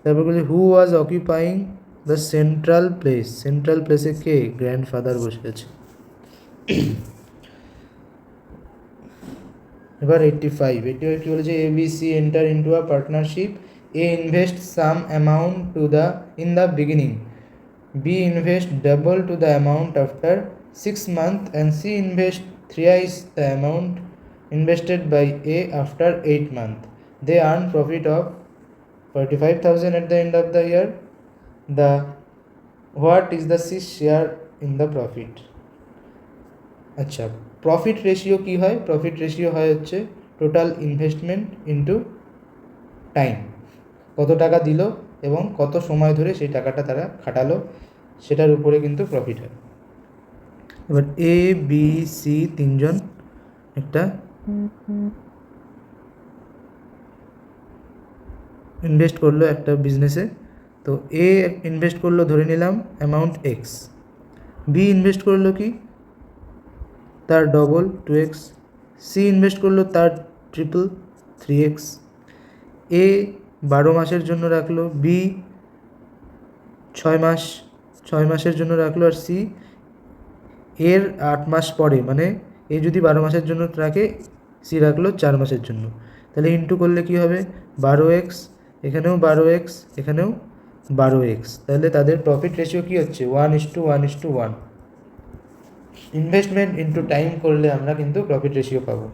তারপর বলছি who was occupying the central place, central প্লেসে কে, গ্র্যান্ডফাদার বসে আছে। এবার 85 কি বলেছে, A B C enter into a partnership, A invest some amount in the beginning, B invest double to the amount after 6 months and C invest thrice the amount invested by A after 8 months. They earn profit of 45,000 at the end of the year. What is the C share in the profit? আচ্ছা, profit ratio কি হয়, profit ratio হয় হচ্ছে total investment into time, কত টাকা দিল এবং কত সময় ধরে সেই টাকাটা তারা খাটালো, সেটার উপরে কিন্তু প্রফিট হয়। এবার এ বি সি তিনজন একটা ইনভেস্ট করলো একটা বিজনেসে। তো এ ইনভেস্ট করলো ধরে নিলাম অ্যামাউন্ট এক্স, বি ইনভেস্ট করলো কি তার ডবল 2x, সি ইনভেস্ট করলো তার ট্রিপল 3x, এ 12 মাসের জন্য রাখলো, বি 6 মাসের জন্য রাখলো, আর সি এর 8 মাস পরে, মানে এ যদি 12 মাসের জন্য রাখে, সি রাখলো 4 মাসের জন্য। তাহলে ইন্টু করলে কি হবে, 12x, এখানেও 12x, এখানেও 12x। তাহলে তাদের প্রফিট রেশিও কি হচ্ছে 1:1:1। ইনভেস্টমেন্ট ইন্টু টাইম করলে আমরা কিন্তু প্রফিট রেশিও পাবো।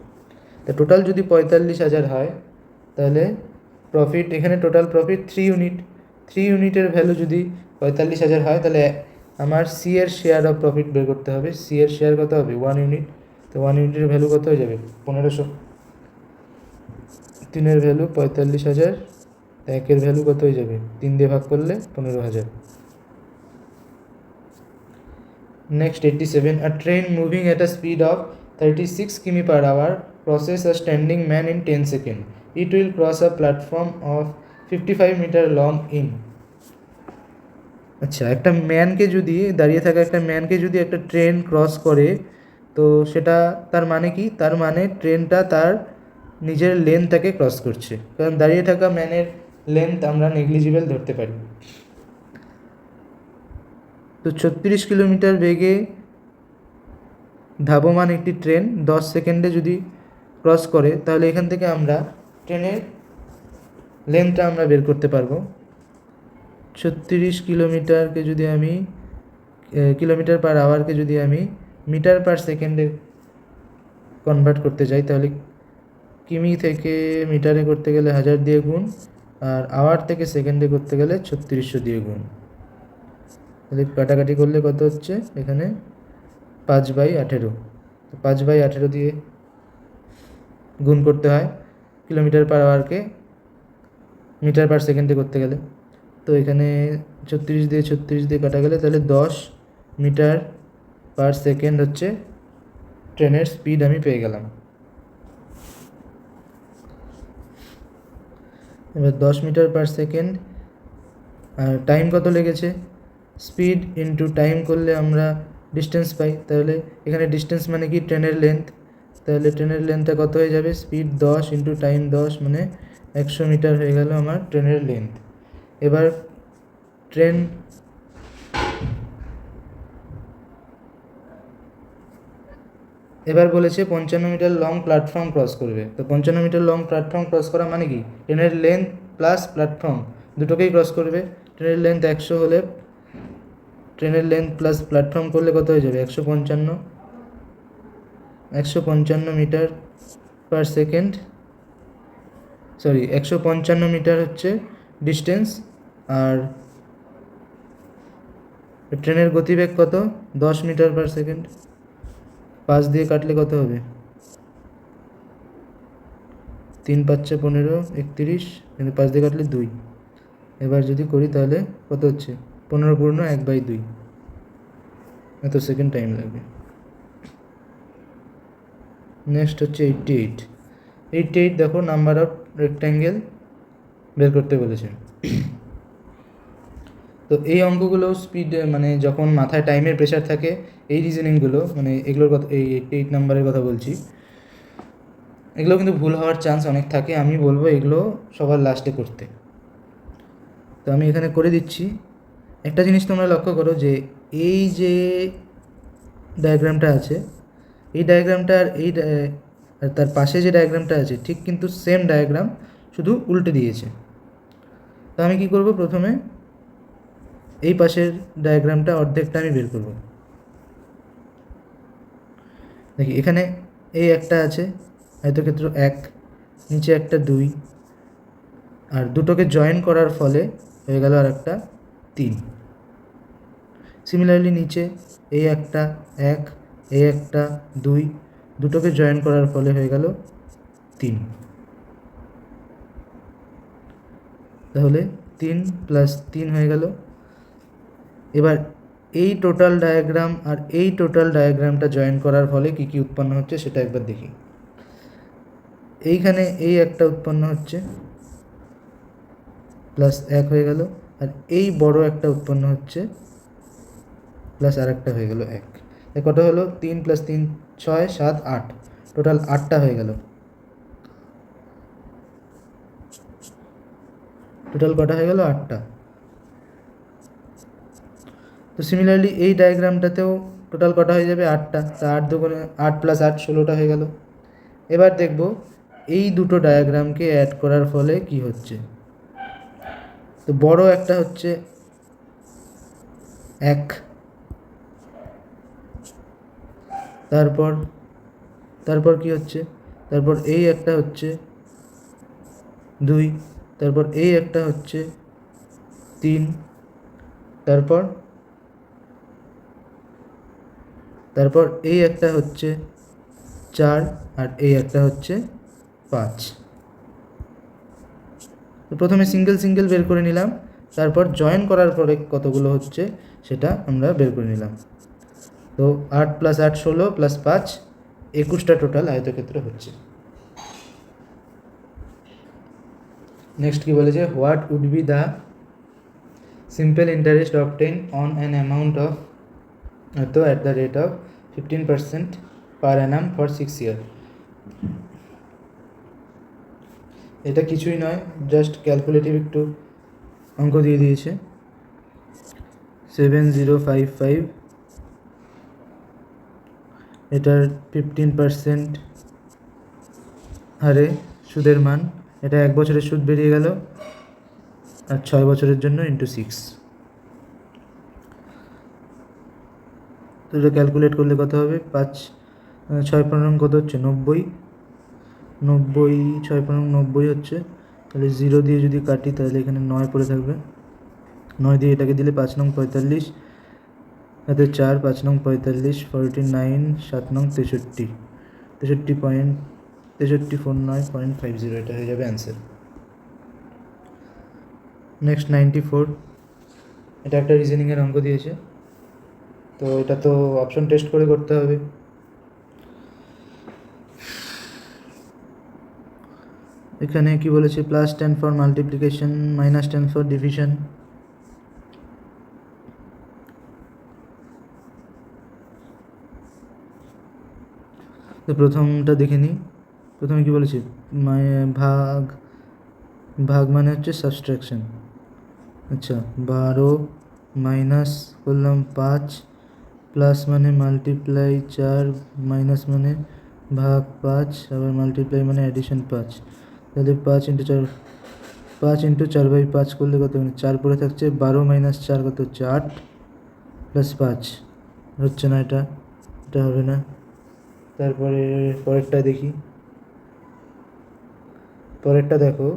তা টোটাল যদি 45,000 হয়, তাহলে প্রফিট, এখানে টোটাল প্রফিট 3 ইউনিটের ভ্যালু যদি 45,000 হয়, তাহলে আমার সি এর শেয়ার অফ প্রফিট বের করতে হবে। সি এর শেয়ার কত হবে, 1 ইউনিট। তো 1 ইউনিটের ভ্যালু কত হয়ে যাবে, 1500। 3-এর ভ্যালু 45,000, 1-এর ভ্যালু কত হয়ে যাবে, 3 দিয়ে ভাগ করলে 15,000। Next 87, a train moving at a speed of 36 km per hour crosses a standing man in 10 seconds. It will cross a platform of 55 meter long in. আচ্ছা, একটা ম্যানকে যদি দাঁড়িয়ে থাকা একটা ম্যানকে যদি একটা ট্রেন ক্রস করে, তো সেটা তার মানে কি? তার মানে ট্রেনটা তার নিজের লেন্থটাকে ক্রস করছে, কারণ দাঁড়িয়ে থাকা ম্যানের লেন্থ আমরা নেগলিজিবল ধরতে পারি। তো 36 কিলোমিটার বেগে ধাবমান একটি ট্রেন 10 সেকেন্ডে যদি ক্রস করে, তাহলে এখান থেকে আমরা ট্রেনের লেন্থটা আমরা বের করতে পারবো। 36 কিলোমিটারকে যদি আমি কিলোমিটার পার আওয়ারকে যদি আমি মিটার পার সেকেন্ডে কনভার্ট করতে যাই, তাহলে কিমি থেকে মিটারে করতে গেলে 1000 দিয়ে গুণ, আর আওয়ার থেকে সেকেন্ডে করতে গেলে 3600 দিয়ে গুণ। তাহলে কাটাকাটি করলে কত হচ্ছে এখানে? 5/18। তো 5/18 দিয়ে গুণ করতে হয় কিলোমিটার পার আওয়ারকে মিটার পার সেকেন্ডে করতে গেলে। তো এখানে 36 দিয়ে কাটা গেলে তাহলে 10 মিটার পার সেকেন্ড হচ্ছে ট্রেনের স্পিড আমি পেয়ে গেলাম। এবার 10 মিটার পার সেকেন্ড, আর টাইম কত লেগেছে? স্পিড ইন্টু টাইম করলে আমরা ডিস্টেন্স পাই। তাহলে এখানে ডিস্টেন্স মানে কি? ট্রেনের লেন্থ। তাহলে ট্রেনের লেন্থটা কত হয়ে যাবে? স্পিড 10 ইন্টু টাইম 10 মানে 100 মিটার হয়ে গেল আমার ট্রেনের লেন্থ। এবার ট্রেন এবার বলেছে 55 মিটার লং প্ল্যাটফর্ম ক্রস করবে। তো 55 মিটার লং প্ল্যাটফর্ম ক্রস করা মানে কি? ট্রেনের লেন্থ প্লাস প্ল্যাটফর্ম দুটোকেই ক্রস করবে। ট্রেনের লেন্থ 100 হলে ট্রেনের লেন্থ প্লাস প্ল্যাটফর্ম করলে কত হয়ে যাবে? 155 মিটার পার সেকেন্ড, 155 মিটার হচ্ছে ডিস্টেন্স। আর ট্রেনের গতিবেগ কত? 10 মিটার পার সেকেন্ড। 5 দিয়ে কাটলে কত হবে? 3 × 5 = 15, 31, কিন্তু 5 দিয়ে কাটলে 2। এবার যদি করি তাহলে কত হচ্ছে? 15 পূর্ণ 1/2, এত সেকেন্ড টাইম লাগবে। নেক্সট হচ্ছে 88। দেখো, নাম্বার অফ রেক্ট্যাঙ্গেল বের করতে বলেছে। তো এই অঙ্কগুলো স্পিড মানে যখন মাথায় টাইমের প্রেশার থাকে, এই রিজনিংগুলো মানে এগুলোর কথা, এই 88 নাম্বারের কথা বলছি, এগুলো কিন্তু ভুল হওয়ার চান্স অনেক থাকে। আমি বলবো এগুলো সবার লাস্টে করতে। তো আমি এখানে করে দিচ্ছি। একটা জিনিস তোমরা লক্ষ্য করো যে এই যে ডায়াগ্রামটা আছে, এই ডায়াগ্রামটা আর তার পাশে যে ডায়াগ্রামটা আছে ঠিক কিন্তু সেম ডায়াগ্রাম, শুধু উল্টে দিয়েছে। তো আমি কি করব? প্রথমে এই পাশের ডায়াগ্রামটা অর্ধেকটা আমি বের করব। দেখি, এখানে এই একটা আছে আয়তক্ষেত্র 1, নিচে একটা 2, আর দুটোকে জয়েন করার ফলে হয়ে গেল আর একটা 3। সিমিলারলি নিচে এই একটা 1, এই একটা 2, দুটোকে জয়েন করার ফলে হয়ে গেল 3। তাহলে 3 + 3 হয়ে গেল। এবার এই টোটাল ডায়াগ্রাম আর এই টোটাল ডায়াগ্রামটা জয়েন করার ফলে কী কী উৎপন্ন হচ্ছে সেটা একবার দেখি। এইখানে এই একটা উৎপন্ন হচ্ছে, +1 হয়ে গেল, আর এই বড় একটা উৎপন্ন হচ্ছে, প্লাস আর একটা হয়ে গেল 1। কত হলো? 3 + 3 6, 7, 8, টোটাল 8টা হয়ে গেল। টোটাল কটা হয়ে গেল? 8টা। তো সিমিলারলি এই ডায়াগ্রামটাতেও টোটাল কটা হয়ে যাবে? 8টা। তা 8 দুগুণে 8 + 8 16টা হয়ে গেল। এবার দেখব এই দুটো ডায়াগ্রামকে অ্যাড করার ফলে কি হচ্ছে। তো বড় একটা হচ্ছে 1, তারপর কি হচ্ছে? তারপর এই একটা হচ্ছে 2, তারপর এই একটা হচ্ছে 3, তারপর এই একটা হচ্ছে 4, আর এই একটা হচ্ছে 5। তো প্রথমে সিঙ্গেল বের করে নিলাম, তারপর জয়েন করার পরে কতগুলো হচ্ছে সেটা আমরা বের করে নিলাম। তো 8 + 8 16 + 5 21টা টোটাল আয়তক্ষেত্র হচ্ছে। নেক্সট কি বলেছে, what would be the simple interest obtain on an amount of to at the rate of 15% per annum for 6 year. এটা কিছুই নয়, জাস্ট ক্যালকুলেটিভ একটু অঙ্ক দিয়ে দিয়েছে। 7055 এটার 15% হারে সুদের মান, এটা 1 বছরের সুদ বেরিয়ে গেল, আর 6 বছরের জন্য × 6। তো এটা ক্যালকুলেট করলে কত হবে, 5 6 × কত হচ্ছে 90, 6 × 90 হচ্ছে। তাহলে 0 দিয়ে যদি কাটি তাহলে এখানে 9 পড়ে থাকবে, 9 দিয়ে এটাকে দিলে 5 নং 45, হাতে 4, 5 নং 45, 49, 7 নং 63, 63.49.50, এটা হয়ে যাবে অ্যান্সার। নেক্সট 94, এটা একটা রিজনিংয়ের অঙ্ক দিয়েছে, তো এটা তো অপশন টেস্ট করে করতে হবে। এখানে কি বলেছে, +10 ফর মাল্টিপ্লিকেশন, -10 ফর ডিভিশন। তো প্রথমটা দেখে নিই। প্রথমে কি বলেছে, ভাগ, ভাগ মানে হচ্ছে সাবস্ট্রাকশন। আচ্ছা, 12 মাইনাস করলাম 5, প্লাস মানে মাল্টিপ্লাই 4, মাইনাস মানে ভাগ 5, আবার মাল্টিপ্লাই মানে অ্যাডিশন 5। তাহলে 5 × 4, 5 × 4/5 করলে কত, 4 পড়ে থাকছে, 12 - 4 কত হচ্ছে 8, + 5 হচ্ছে না, এটা হবে না। তারপরে পরেরটা দেখি, পরেরটা দেখো,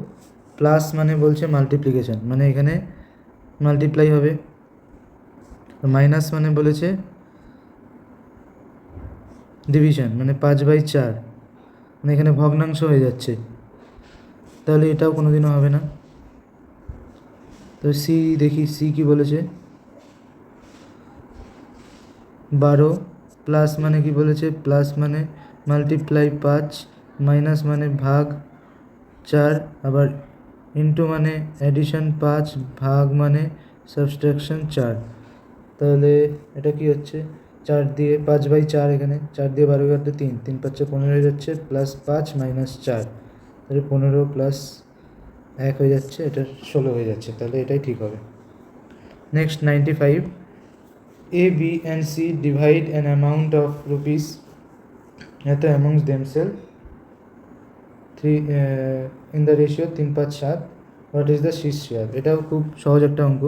প্লাস মানে বলছে মাল্টিপ্লিকেশন, মানে এখানে মাল্টিপ্লাই হবে। মাইনাস মানে বলেছে ডিভিশন, মানে 5/4, মানে এখানে ভগ্নাংশ হয়ে যাচ্ছে, তাহলে এটাও কোনোদিনও হবে না। তো সি দেখি, সি কি বলেছে, 12, প্লাস মানে কি বলেছে, প্লাস মানে মাল্টিপ্লাই 5, মাইনাস মানে ভাগ 4, আবার ইন্টু মানে অ্যাডিশন 5, ভাগ মানে সাবস্ট্রাকশন 4। তাহলে এটা কি হচ্ছে, 4 দিয়ে 5/4, এখানে 4 দিয়ে 12 কাটলে 3, 3 × 5 = 15 হয়ে যাচ্ছে, +5 - 4, তাহলে 15 + 1 হয়ে যাচ্ছে, এটা 16 হয়ে যাচ্ছে, তাহলে এটাই ঠিক হবে। Next 95, A, B and C divide an amount of rupees amongst themselves 3 in the ratio 3/5, 7. What is the sheet share? এটাও খুব সহজ একটা অঙ্ক।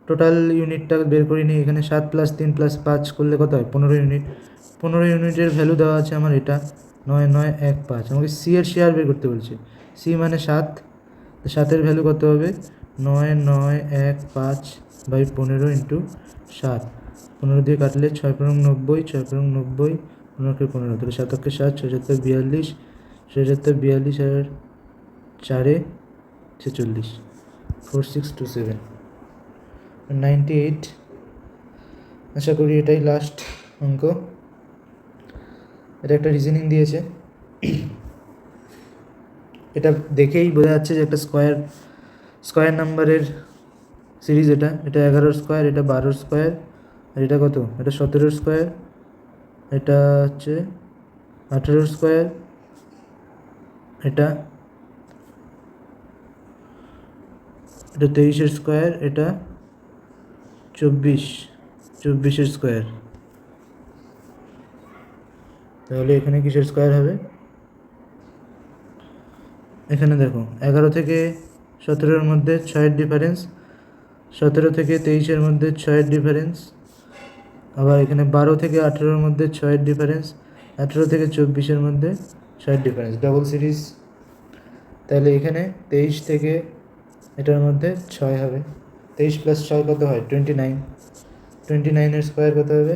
টোটাল ইউনিটটা বের করে নিই। এখানে 7 + 3 + 5 করলে কত হয়, 15 ইউনিট। 15 ইউনিটের ভ্যালু দেওয়া আছে আমার, এটা 9915। আমাকে সি এর শেয়ার বের করতে বলছে। সি মানে 7, তো 7-এর ভ্যালু কত হবে, 9915/15 × 7। 15 দিয়ে কাটলে 6 × 90, 6 × 90, 15 × 15, তাহলে 7 × 7, 6 × 7 = 42, 6 × 7 = 42, আর 4 × 46, 4627, 98। আশা করি এটাই লাস্ট অঙ্ক। এটা একটা রিজনিং দিয়েছে, এটা দেখেই বোঝা যাচ্ছে যে একটা স্কোয়ার নাম্বারের সিরিজ। এটা 11 স্কোয়ার, এটা 12 স্কোয়ার, আর এটা কত, এটা 17 স্কোয়ার, এটা হচ্ছে 18 স্কোয়ার, এটা 23 স্কোয়ার, এটা 24 স্কোয়ার। তাহলে এখানে কিসের স্কোয়ার হবে, এখানে দেখো 11 থেকে 17-এর মধ্যে 6-এর ডিফারেন্স, 17 থেকে 23-এর মধ্যে 6-এর ডিফারেন্স, আবার এখানে 12 থেকে 18-এর মধ্যে 6-এর ডিফারেন্স, 18 থেকে 24-এর মধ্যে 6-এর ডিফারেন্স, ডবল সিরিজ। তাহলে এখানে 23 থেকে এটার মধ্যে 6 হবে, 23 + 6 কত হয়, 29, 29-এর স্কোয়ার কত হবে,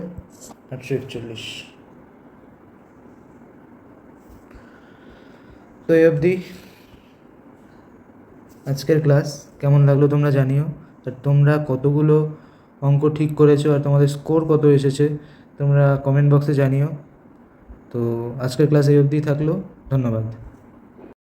841। তো এই অবধি আজকের ক্লাস। কেমন লাগলো তোমরা জানিও, আর তোমরা কতগুলো অঙ্ক ঠিক করেছো আর তোমাদের স্কোর কত এসেছে তোমরা কমেন্ট বক্সে জানিও। তো আজকের ক্লাস এই অবধি থাকলো, ধন্যবাদ।